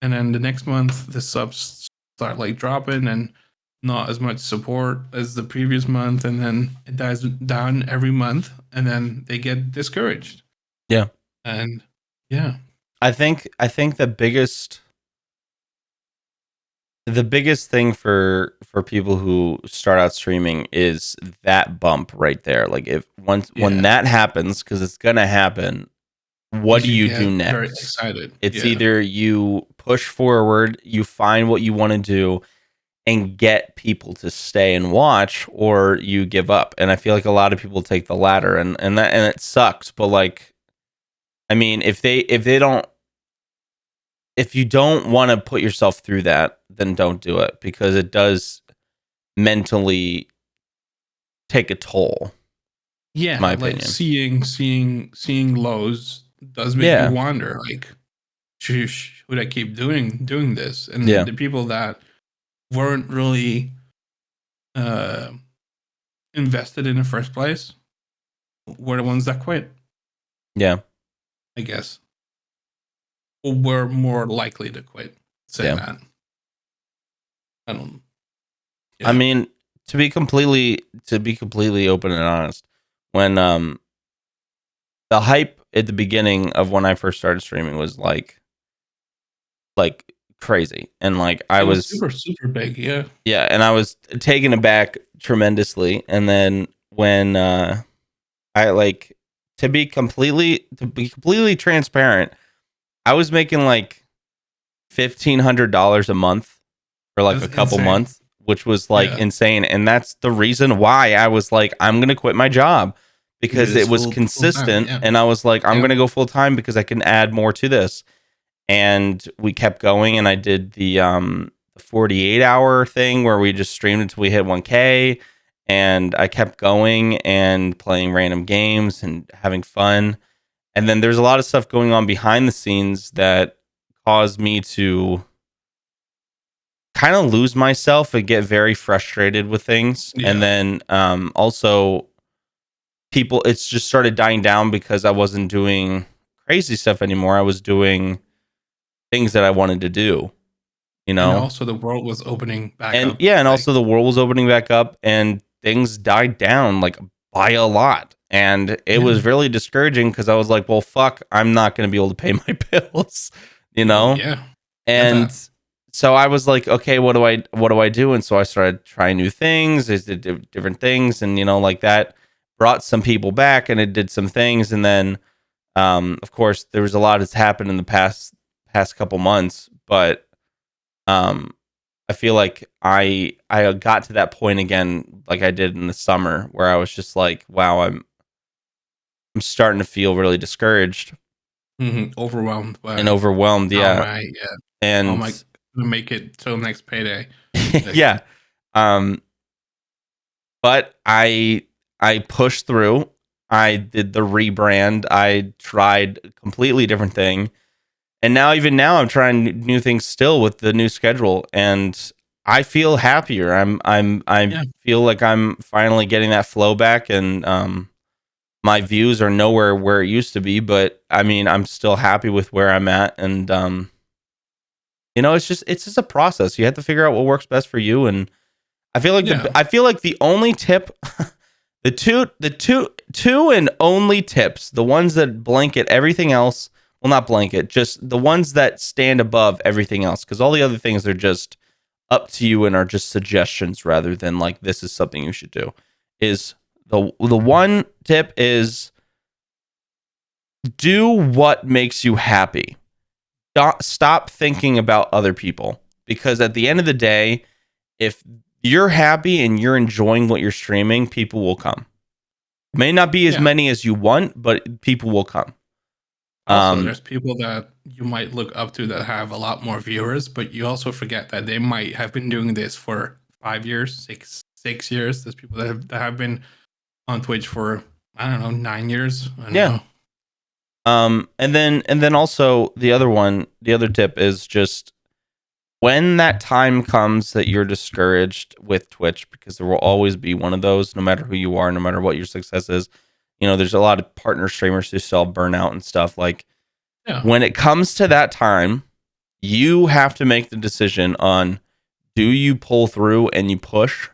And then the next month the subs start like dropping and not as much support as the previous month, and then it dies down every month, and then they get discouraged. Yeah. And yeah, I think the biggest thing for people who start out streaming is that bump right there. Like, if when that happens, because it's gonna happen, what do you you get do very next? excited. It's Yeah. either you push forward, you find what you want to do and get people to stay and watch, or you give up. And I feel like a lot of people take the latter, and it sucks. But like, I mean, if you don't want to put yourself through that, then don't do it, because it does mentally take a toll. Yeah, My like opinion. seeing lows does make you wonder, like, should I keep doing this? And the people that weren't really invested in the first place were the ones that quit. Yeah. I guess. Or were more likely to quit. Say that. I don't. I mean, to be completely open and honest, when the hype at the beginning of when I first started streaming was like crazy, and like I It was was super, super big. Yeah. yeah, and I was taken aback tremendously. And then when I like to be completely transparent, I was making like $1,500 a month for like That's a couple insane. months, which was like Yeah. insane. And that's the reason why I was like, I'm gonna quit my job, To do because this it was full time. consistent. Yeah. And I was like, I'm Yeah. gonna go full time because I can add more to this. And we kept going, and I did the 48-hour thing where we just streamed until we hit 1K. And I kept going and playing random games and having fun. And then there's a lot of stuff going on behind the scenes that caused me to kind of lose myself and get very frustrated with things. And Yeah. then also people, it's just started dying down because I wasn't doing crazy stuff anymore. I was doing things that I wanted to do, you And know? also the world was opening back And up. yeah, and Like, also the world was opening back up, and things died down like by a lot. And it yeah. was really discouraging because I was like, well, fuck, I'm not going to be able to pay my bills, you Oh know? yeah. Get And that. so I was like, okay, what do I do? And so I started trying new things, I did different things, and like that brought some people back, and it did some things. And then of course there was a lot that's happened in the past couple months, but um I feel like I got to that point again, like I did in the summer, where I was just like, wow, I'm starting to feel really discouraged Overwhelmed and by overwhelmed. how Yeah. my yeah. How And am I gonna make it till next payday? Like, yeah. Um, but I pushed through. I did the rebrand. I tried a completely different thing. And now, even now, I'm trying new things still with the new schedule, and I feel happier. I yeah. feel like I'm finally getting that flow back, and my views are nowhere where it used to be. But I mean, I'm still happy with where I'm at, and it's just a process. You have to figure out what works best for you. And Yeah. I feel like the only tip, the two and only tips, the ones that blanket everything else. Well, not blanket, just the ones that stand above everything else, because all the other things are just up to you and are just suggestions rather than like this is something you should do. Is the one tip is do what makes you happy. Stop thinking about other people, because at the end of the day, if you're happy and you're enjoying what you're streaming, people will come. May not be as Yeah. many as you want, but people will come. Also, Um, there's people that you might look up to that have a lot more viewers, but you also forget that they might have been doing this for 5 years, six years. There's people that have been on Twitch for, I don't know, 9 years. I don't yeah. know. And then also the other tip is just when that time comes that you're discouraged with Twitch, because there will always be one of those, no matter who you are, no matter what your success is. There's a lot of partner streamers who still burn out and stuff. Like Yeah. when it comes to that time, you have to make the decision on, do you pull through and you push,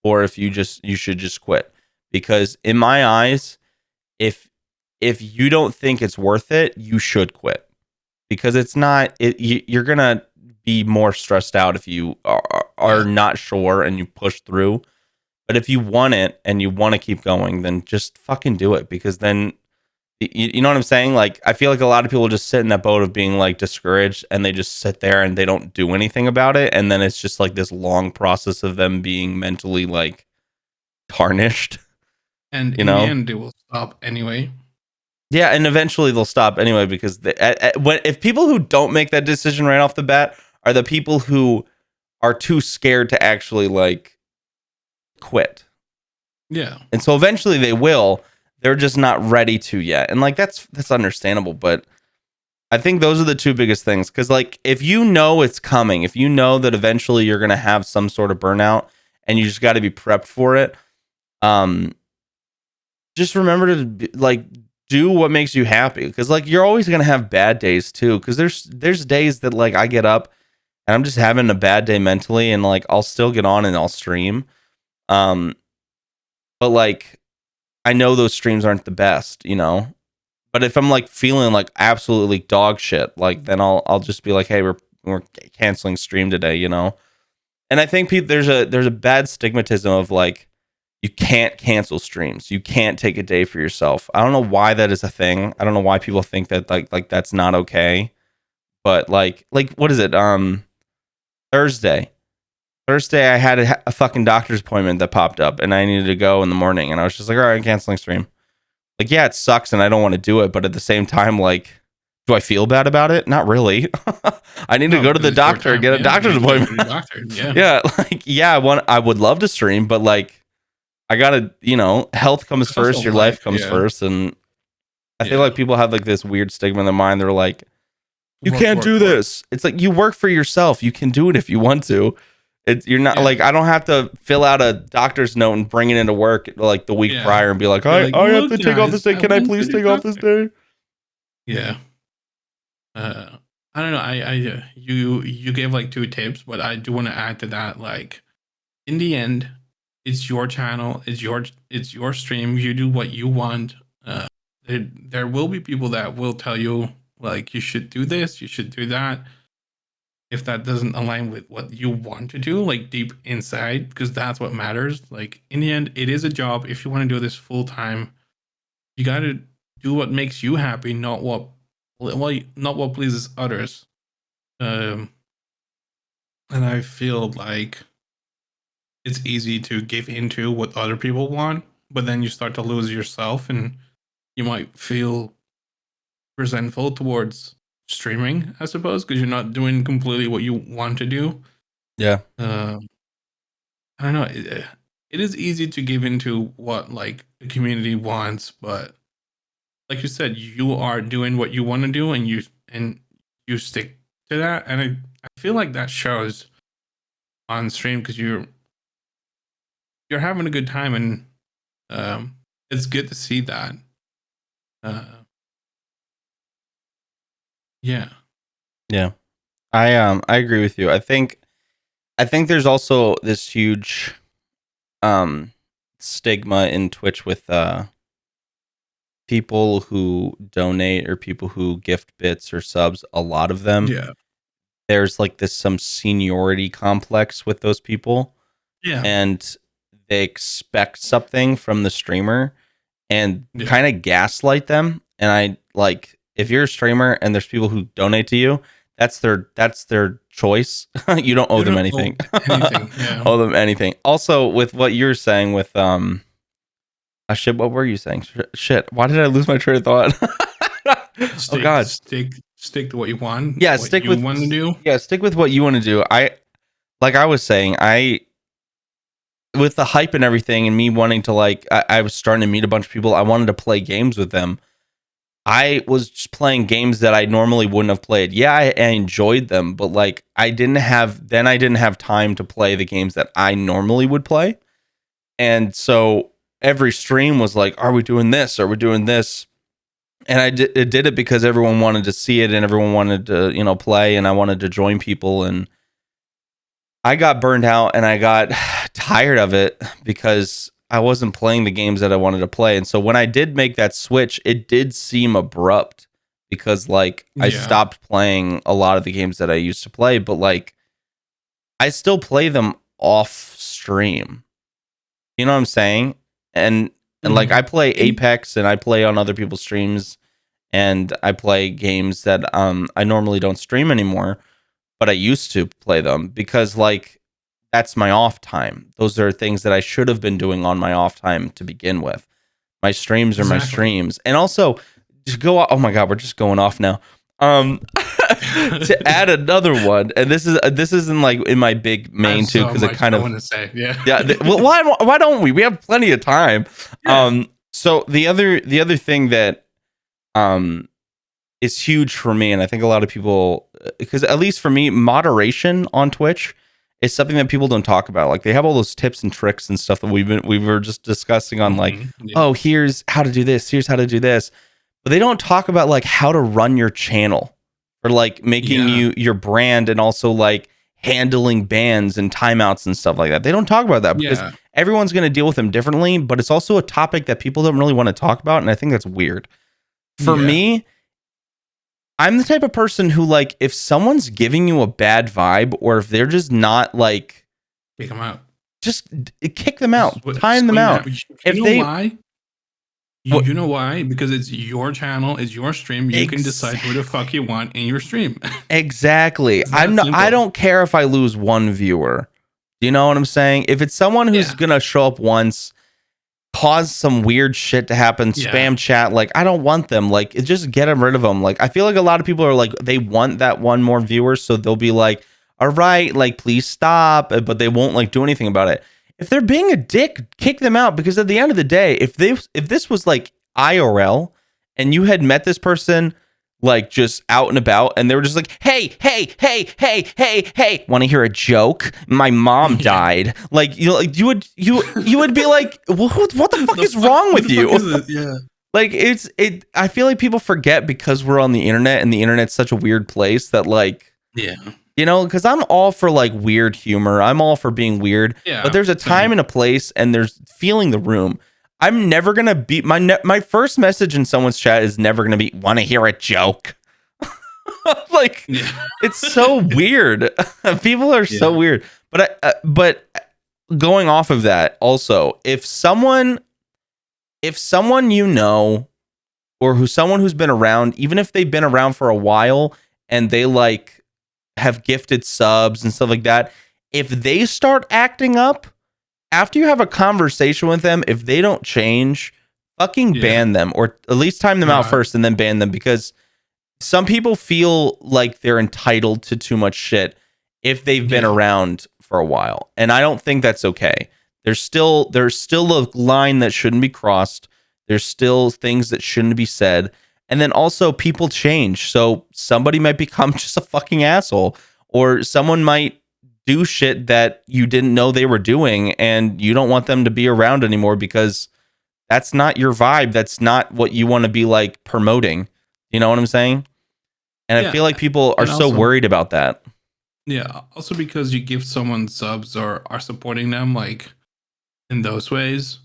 or if you should just quit. Because in my eyes, if you don't think it's worth it, you should quit, because it's not you're gonna be more stressed out if you are Yeah. not sure and you push through. But if you want it and you want to keep going, then just fucking do it, because then you know what I'm saying? Like, I feel like a lot of people just sit in that boat of being like discouraged, and they just sit there and they don't do anything about it, and then it's just like this long process of them being mentally like tarnished. And you in the know end, they will stop anyway. Yeah, and eventually they'll stop anyway, because if people who don't make that decision right off the bat are the people who are too scared to actually like quit. Yeah. And so eventually they will. They're just not ready to yet. And like that's understandable, but I think those are the two biggest things, cuz like if you know it's coming, if you know that eventually you're going to have some sort of burnout and you just got to be prepped for it, um just remember to like do what makes you happy, because like you're always going to have bad days too, cuz there's days that like I get up and I'm just having a bad day mentally, and like I'll still get on and I'll stream. Um but like I know those streams aren't the best, But if I'm like feeling like absolutely dog shit, like then I'll just be like, hey, we're canceling stream today, you know. And I think there's a bad stigmatism of like you can't cancel streams, you can't take a day for yourself. I don't know why that is a thing. I don't know why people think that like that's not okay. But like what is it? Thursday. Thursday, I had a fucking doctor's appointment that popped up, and I needed to go in the morning, and I was just like, all right, I'm canceling stream. Like, yeah, it sucks, and I don't want to do it, but at the same time, like, do I feel bad about it? Not really. I need to go to the doctor and get a doctor's appointment. Yeah, like, yeah, I would love to stream, but like, I gotta, you know, health comes first, your life comes first, and I feel like people have like this weird stigma in their mind. They're like, you can't do this. It's like you work for yourself. You can do it if you want to. You're not like, I don't have to fill out a doctor's note and bring it into work like the week prior and be like, I have to take off this day. Can I please take off this day? Yeah. I don't know. You gave like 2 tips, but I do want to add to that. Like, in the end, it's your channel. It's your stream. You do what you want. There will be people that will tell you like you should do this, you should do that. If that doesn't align with what you want to do, like deep inside, because that's what matters. Like in the end, it is a job. If you want to do this full time, you got to do what makes you happy, not what pleases others. And I feel like it's easy to give into what other people want, but then you start to lose yourself, and you might feel resentful towards streaming, I suppose, because you're not doing completely what you want to do. Yeah. I don't know. It is easy to give into what like the community wants, but like you said, you are doing what you want to do, and you stick to that. And I feel like that shows on stream because you're having a good time, and it's good to see that. Yeah. I agree with you. I think there's also this huge stigma in Twitch with people who donate or people who gift bits or subs. A lot of them, there's like some seniority complex with those people, and they expect something from the streamer and kind of gaslight them. And I like, if you're a streamer and there's people who donate to you, that's their choice. You don't owe them anything. Owe them anything. Also, with what you're saying with shit, what were you saying? Shit, why did I lose my train of thought? Oh God, stick to what you want. Yeah, stick with what you want to do. Yeah, stick with what you want to do. Like I was saying, with the hype and everything, and me wanting to like, I was starting to meet a bunch of people. I wanted to play games with them. I was just playing games that I normally wouldn't have played. Yeah, I enjoyed them, but like I didn't have time to play the games that I normally would play. And so every stream was like, are we doing this? Are we doing this? And I did it because everyone wanted to see it and everyone wanted to, you know, play, and I wanted to join people, and I got burned out and I got tired of it because I wasn't playing the games that I wanted to play. And so when I did make that switch, it did seem abrupt because like I stopped playing a lot of the games that I used to play, but like I still play them off stream. You know what I'm saying? And like I play Apex and I play on other people's streams, and I play games that I normally don't stream anymore, but I used to play them because like that's my off time. Those are things that I should have been doing on my off time to begin with. My streams are my streams. And also, just go. Oh my God, we're just going off now. To add another one, and this isn't like in my big main too, because it kind of want to say well, why don't we have plenty of time. So the other thing that is huge for me, and I think a lot of people, because at least for me, moderation on Twitch is something that people don't talk about. Like they have all those tips and tricks and stuff that we were just discussing on like, oh, here's how to do this, here's how to do this. But they don't talk about like how to run your channel, or like making your brand, and also like handling bans and timeouts and stuff like that. They don't talk about that because everyone's going to deal with them differently, but it's also a topic that people don't really want to talk about. And I think that's weird. for Yeah. me, I'm the type of person who, like, if someone's giving you a bad vibe, or if they're just not like, Kick them out. just kick them out, time them Swing out. that. If You know they, why? what, You know why? Because it's your channel, it's your stream. You can decide who the fuck you want in your stream. exactly. It's that I simple. don't care if I lose one viewer. Do you know what I'm saying? If it's someone who's Yeah. gonna show up once, cause some weird shit to happen, Yeah. spam chat, like, I don't want them. Like, just get rid of them. Like, I feel like a lot of people are like, they want that one more viewer, so they'll be like, all right, like, please stop, but they won't like do anything about it. If they're being a dick, kick them out, because at the end of the day, if this was like IRL and you had met this person like just out and about, and they were just like, hey, want to hear a joke? My mom died. Like, you would be like, well, what the fuck is wrong with you? Yeah. Like, I feel like people forget, because we're on the internet, and the internet's such a weird place, that, like, Yeah. you know, because I'm all for like weird humor. I'm all for being weird. Yeah. But there's a time and a place, and there's feeling the room. I'm never gonna be my first message in someone's chat is never gonna be, want to hear a joke. Like, it's so weird. People are so weird. But going off of that, also, if someone you know, or someone who's been around, even if they've been around for a while, and they like have gifted subs and stuff like that, if they start acting up after you have a conversation with them, if they don't change, fucking ban them, or at least time them out first and then ban them, because some people feel like they're entitled to too much shit if they've been around for a while, and I don't think that's okay. There's still a line that shouldn't be crossed. There's still things that shouldn't be said. And then also, people change. So somebody might become just a fucking asshole, or someone might do shit that you didn't know they were doing, and you don't want them to be around anymore, because that's not your vibe. That's not what you want to be like promoting. You know what I'm saying? And I feel like people are so worried about that. Yeah. Also, because you give someone subs or are supporting them like in those ways,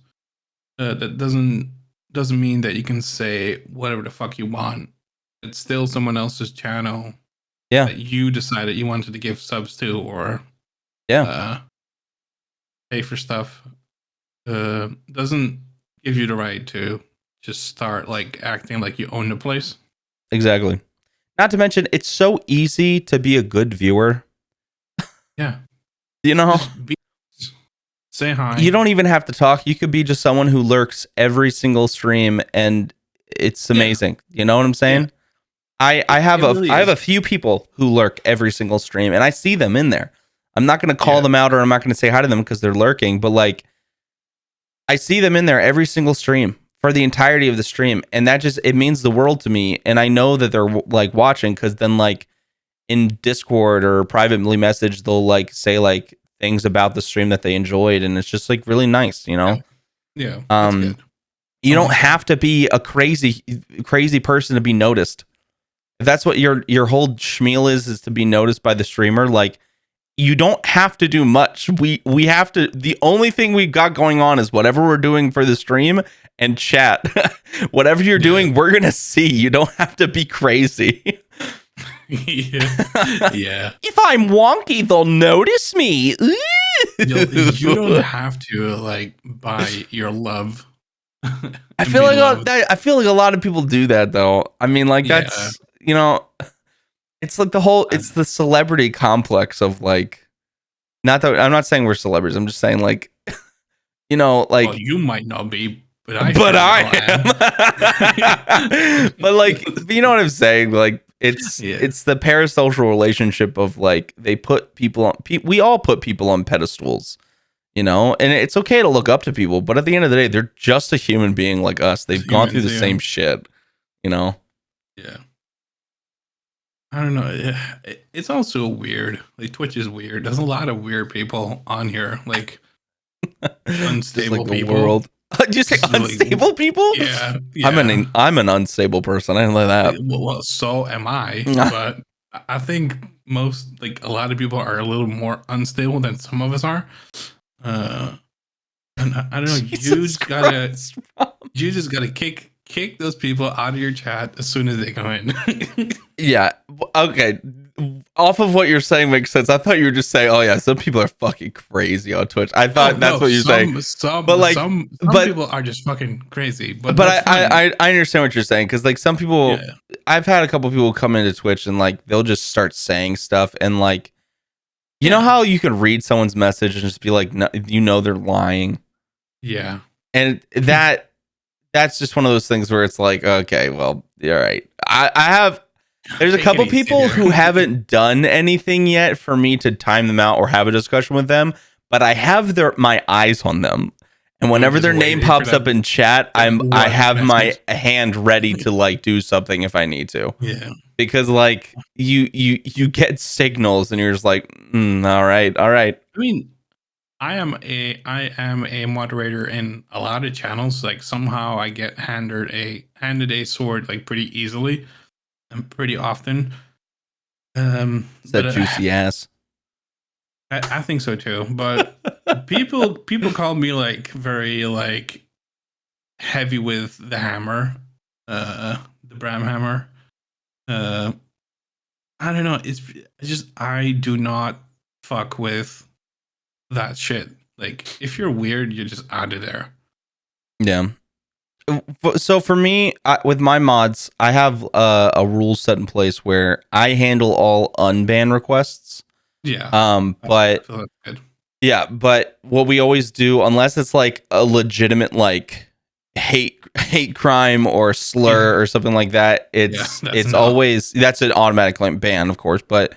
that doesn't mean that you can say whatever the fuck you want. It's still someone else's channel that you decided you wanted to give subs to, or pay for stuff. Doesn't give you the right to just start like acting like you own the place. Exactly. Not to mention, it's so easy to be a good viewer. Yeah. You know? Say hi. You don't even have to talk. You could be just someone who lurks every single stream, and it's amazing. You know what I'm saying? I have a few people who lurk every single stream, and I see them in there. I'm not going to call them out, or I'm not going to say hi to them because they're lurking, but like, I see them in there every single stream for the entirety of the stream, and that just, it means the world to me. And I know that they're like watching, because then like in Discord or privately message, they'll like say like things about the stream that they enjoyed, and it's just like really nice, you know? Yeah. That's good. You don't have to be a crazy person to be noticed. If that's what your whole schmeal is to be noticed by the streamer, like, you don't have to do much. We have to, the only thing we've got going on is whatever we're doing for the stream and chat. Whatever you're doing, we're gonna see. You don't have to be crazy. Yeah. If I'm wonky, they'll notice me. You don't have to like buy your love. I feel like a lot of people do that, though. I mean, like, that's, you know, it's like it's the celebrity complex of like, not that I'm not saying we're celebrities. I'm just saying, like, you know, like, well, you might not be, but I am. But like, you know what I'm saying? Like, it's the parasocial relationship of like, they put people on. We all put people on pedestals, you know, and it's okay to look up to people, but at the end of the day, they're just a human being like us. They've gone through the same shit, you know. Yeah. I don't know. It's also weird. Like, Twitch is weird. There's a lot of weird people on here, like unstable like people. World. Did you say unstable people? Yeah. I'm an unstable person. I didn't like that. Well, so am I. But I think a lot of people are a little more unstable than some of us are. And I don't know. You just gotta kick kick those people out of your chat as soon as they come in. Yeah. Okay. Off of what you're saying makes sense. I thought you were just saying, "Oh yeah, some people are fucking crazy on Twitch." I thought that's what you're saying. But like, some but people are just fucking crazy. But but that's fine. I understand what you're saying because like some people, Yeah. I've had a couple people come into Twitch and like they'll just start saying stuff and like, you know Yeah. how you can read someone's message and just be like, no, you know, they're lying, Yeah. and that's just one of those things where it's like, okay, well, all right. I have. There's a Take it couple easy people there. who haven't done anything yet for me to time them out or have a discussion with them, but I have my eyes on them. And whenever just their name waiting for pops that- up in chat, I one have my message. hand ready to like do something if I need to. Yeah. Because like you get signals and you're just like, all right. I mean, I am a moderator in a lot of channels. Like somehow I get handed a sword like pretty easily and pretty often. It's that juicy ass. I think so too. But people call me like very like heavy with the hammer, the Bram hammer. I don't know. It's just I do not fuck with that shit. Like if you're weird, you're just out of there. Yeah. So for me, with my mods, I have a rule set in place where I handle all unban requests. Yeah. But I feel good. yeah, but what we always do, unless it's like a legitimate like hate crime or slur or something like that, it's always that's an automatic like ban, of course. But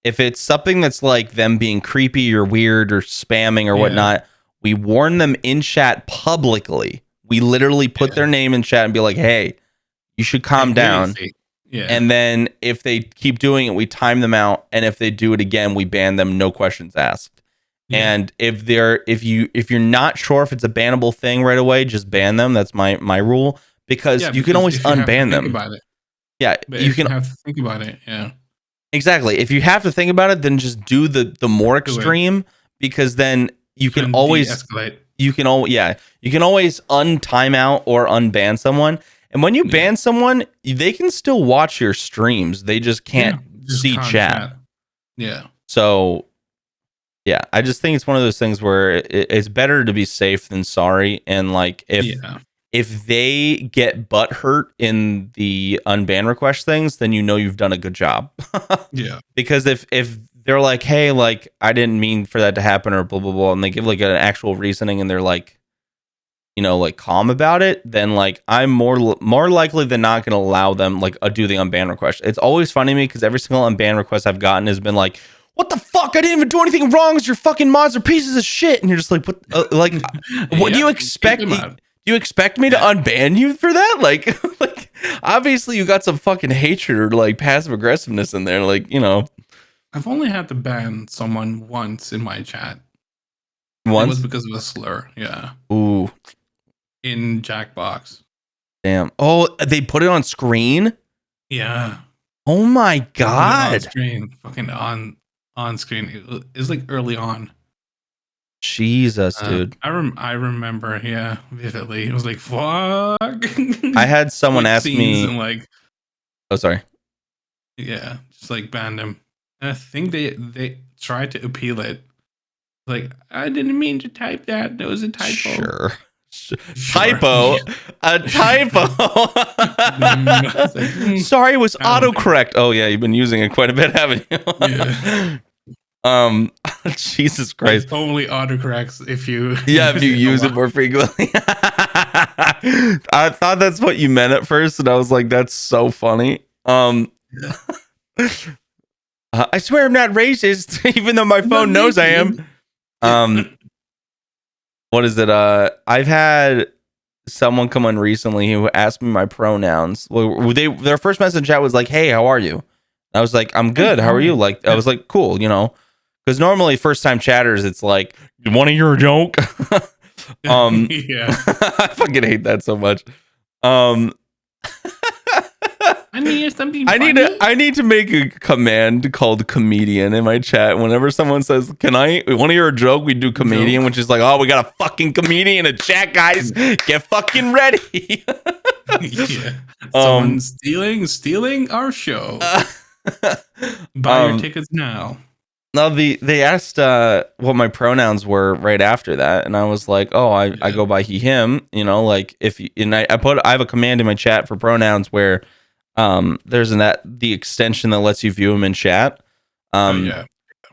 if it's something that's like them being creepy or weird or spamming or whatnot, we warn them in chat publicly. We literally put their name in chat and be like, "Hey, you should calm down." Yeah. And then if they keep doing it, we time them out. And if they do it again, we ban them, no questions asked. Yeah. And if you're not sure if it's a bannable thing right away, just ban them. That's my rule because you can always unban them. About it. Yeah, but you can have to think about it. Yeah, exactly. If you have to think about it, then just do the more extreme because then you can always escalate. You can always untime out or unban someone. And when you ban someone, they can still watch your streams. They just can't see chat. Yeah. So, yeah, I just think it's one of those things where it's better to be safe than sorry. And like if they get butt hurt in the unban request things, then you know you've done a good job. Yeah. Because if they're like, hey, like I didn't mean for that to happen or blah blah blah, and they give like an actual reasoning and they're like, you know, like calm about it, then like I'm more likely than not going to allow them like do the unban request. It's always funny to me because every single unban request I've gotten has been like, what the fuck? I didn't even do anything wrong. Your fucking mods are pieces of shit. And you're just like, what? What do you expect? Do you expect me to unban you for that? Like obviously you got some fucking hatred or like passive aggressiveness in there. Like, you know, I've only had to ban someone once in my chat. Once? It was because of a slur. Yeah. Ooh. In Jackbox. Damn. Oh, they put it on screen? Yeah. Oh my god. On screen. Fucking on screen. It was like early on. Jesus, dude. I remember, vividly. It was like, fuck. I had someone ask me and like, oh, sorry. Yeah, just like banned him. And I think they tried to appeal it. Like, I didn't mean to type that. That was a typo. Sure. Typo? A typo? Sorry, it was autocorrect. Oh yeah, you've been using it quite a bit, haven't you? Yeah. Jesus Christ. It totally autocorrects if you use it more frequently. I thought that's what you meant at first, and I was like, that's so funny. I swear I'm not racist, even though my phone knows I am. What is it? I've had someone come on recently who asked me my pronouns. Well, their first message in chat was like, "Hey, how are you?" I was like, "I'm good. How are you?" Like, I was like, "Cool," you know, because normally first time chatters, it's like, "You want to hear a joke?" Yeah, I fucking hate that so much. I need something. I need to make a command called comedian in my chat. Whenever someone says, we want to hear a joke, we do comedian, which is like, oh, we got a fucking comedian in chat, guys. Get fucking ready. Yeah. um, Someone stealing our show. uh, Buy your um, tickets now. no, they asked what my pronouns were right after that, and I was like, oh, I Yeah. go by he him. You know, like if you, and I have a command in my chat for pronouns where there's the extension that lets you view them in chat. Oh Um, yeah.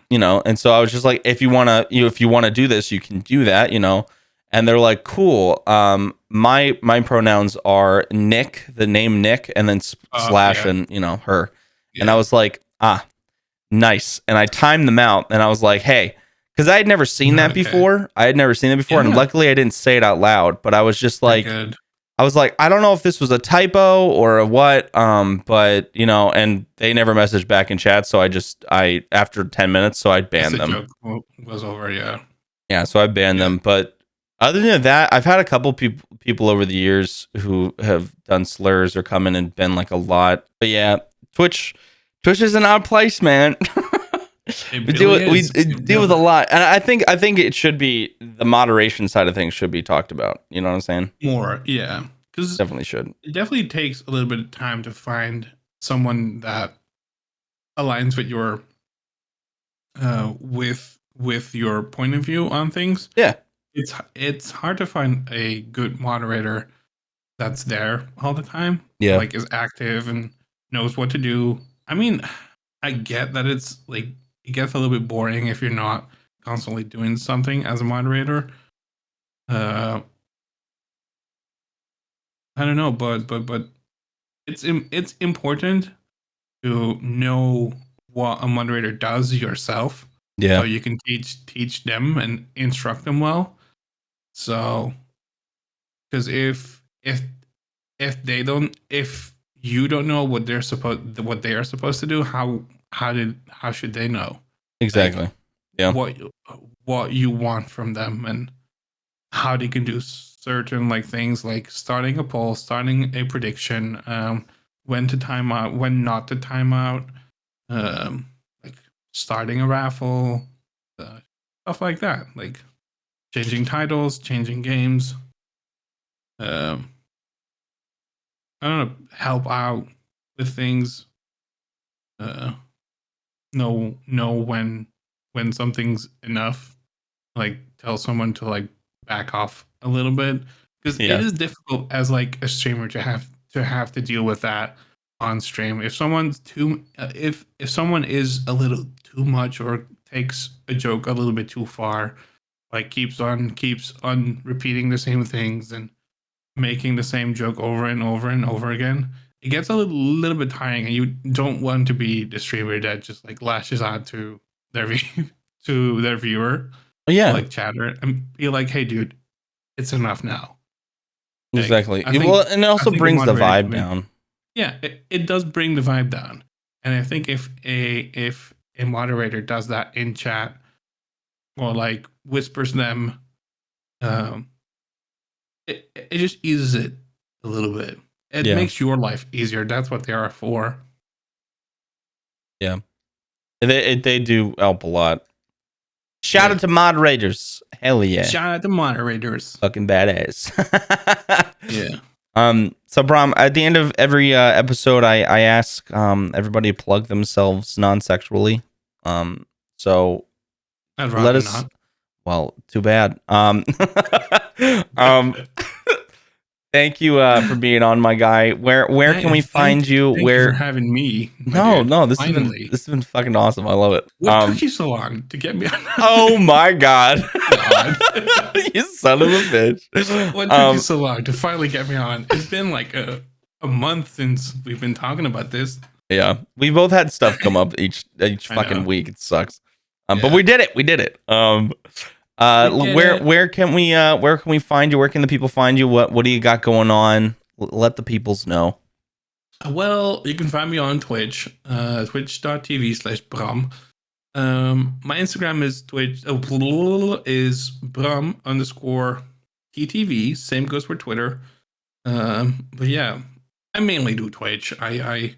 you know, and so I was just like, if you wanna do this, you can do that, you know. And they're like, cool. My pronouns are Nick, the name Nick, and then slash Yeah. and her. And I Yeah. was like, nice. And I timed them out, and I was like, hey, because I had never seen that Okay. before. And Yeah. luckily I didn't say it out loud. But I was just Very like, good. I don't know if this was a typo or a what, but and they never messaged back in chat, so I after 10 minutes, so I As banned the them. joke was over, yeah. Yeah, so I banned Yeah. them. But other than that, I've had a couple people over the years who have done slurs or come in and been like a lot. But yeah, Twitch is an odd place, man. It we deal really with we is. deal with a lot, and I think it should be the moderation side of things should be talked about. You know what I'm saying? More, yeah. Because Definitely should. it definitely takes a little bit of time to find someone that aligns with your with your point of view on things. Yeah, It's hard to find a good moderator that's there all the time, yeah, like is active and knows what to do. I mean, I get that it's like it gets a little bit boring if you're not constantly doing something as a moderator. Uh, I don't know, but it's important to know what a moderator does yourself, so yeah, you can teach them and instruct them well. So, because if you don't know what they are supposed to do, how should they know like exactly. Yeah, what what you want from them and how they can do certain like things like starting a poll, starting a prediction, when to time out, when not to time out, like starting a raffle, uh, stuff like that, like changing titles, changing games. Um, I don't know, help out with things. Uh, know when something's enough. Like tell someone to like back off a little bit because it yeah, is difficult as like a streamer to have to deal with that on stream. If someone's too if someone is a little too much or takes a joke a little bit too far, like keeps on repeating the same things and making the same joke over and over and over again, it gets a little bit tiring, and you don't want to be the streamer that just like lashes out to their to their viewer, yeah, like chatter, and be like, "Hey, dude, it's enough now." Like, exactly. Well, and it I also think a brings the moderator vibe can be, down. yeah, it does bring the vibe down, and I think if a moderator does that in chat or like whispers them, um, it just eases it a little bit. It Yeah, makes your life easier. That's what they are for. yeah. They do help a lot. Shout Yeah. out to moderators. Hell yeah. Shout out to moderators. Fucking badass. Yeah. So Bram, at the end of every episode, I ask everybody to plug themselves non-sexually. So I'd let rather us. not. Well, too bad. Um, thank you for being on, my guy. Where can we find you? Thank you for Where? having me, my No, dude. no, Finally. this has been fucking awesome. I love it. What took you so long to get me on? Oh my god. God. You son of a bitch. What took you so long to finally get me on? It's been like a month since we've been talking about this. Yeah, we both had stuff come up each I fucking know. week. It sucks. But Yeah. we did it. We did it. We did it. Where can we find you? Where can the people find you? What do you got going on? Let the peoples know. Well, you can find me on Twitch, twitch.tv/Bram. My Instagram is is Bram_TTV. Same goes for Twitter. But yeah, I mainly do Twitch. I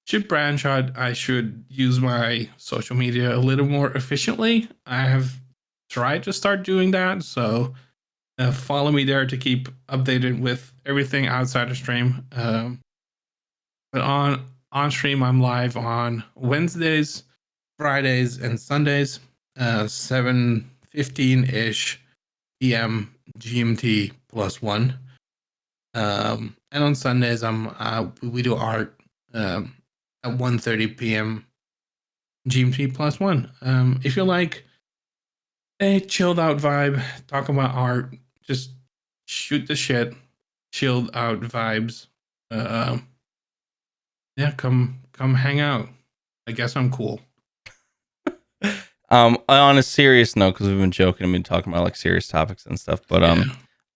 should branch out. I should use my social media a little more efficiently. I have tried to start doing that. So Follow me there to keep updated with everything outside of stream. But on stream, I'm live on Wednesdays, Fridays, and Sundays, 7:15 ish p.m. GMT +1. And on Sundays, we do art at 1:30 p.m. GMT +1. If you like a chilled out vibe, talk about art, just shoot the shit, chilled out vibes. Yeah, come hang out. I guess I'm cool. On a serious note, because we've been joking and been talking about like serious topics and stuff, but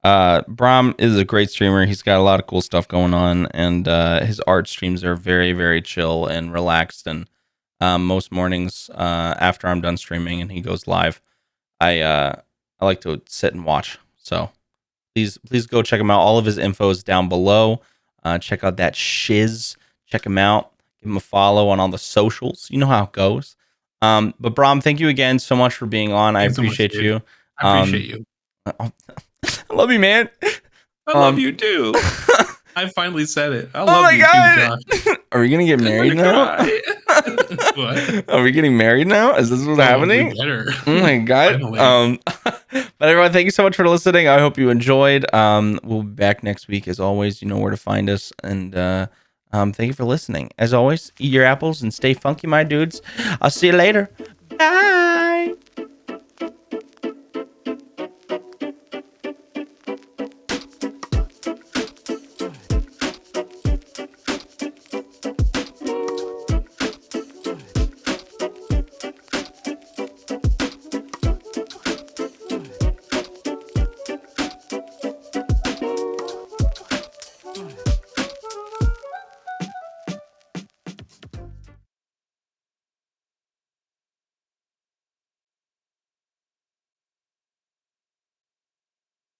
Bramm is a great streamer. He's got a lot of cool stuff going on, and his art streams are very, very chill and relaxed. And most mornings after I'm done streaming and he goes live, I like to sit and watch. So please go check him out. All of his info is down below. Check out that shiz. Check him out. Give him a follow on all the socials. You know how it goes. But Bramm, thank you again so much for being on. I appreciate you. I appreciate you. I love you, man. I love you too. I finally said it. I love my you God. too, Josh. Are we gonna get married now? What? Are we getting married now? Is this what's happening? We better. Oh my God. But everyone, thank you so much for listening. I hope you enjoyed. We'll be back next week as always. You know where to find us. And thank you for listening. As always, eat your apples and stay funky, my dudes. I'll see you later. Bye.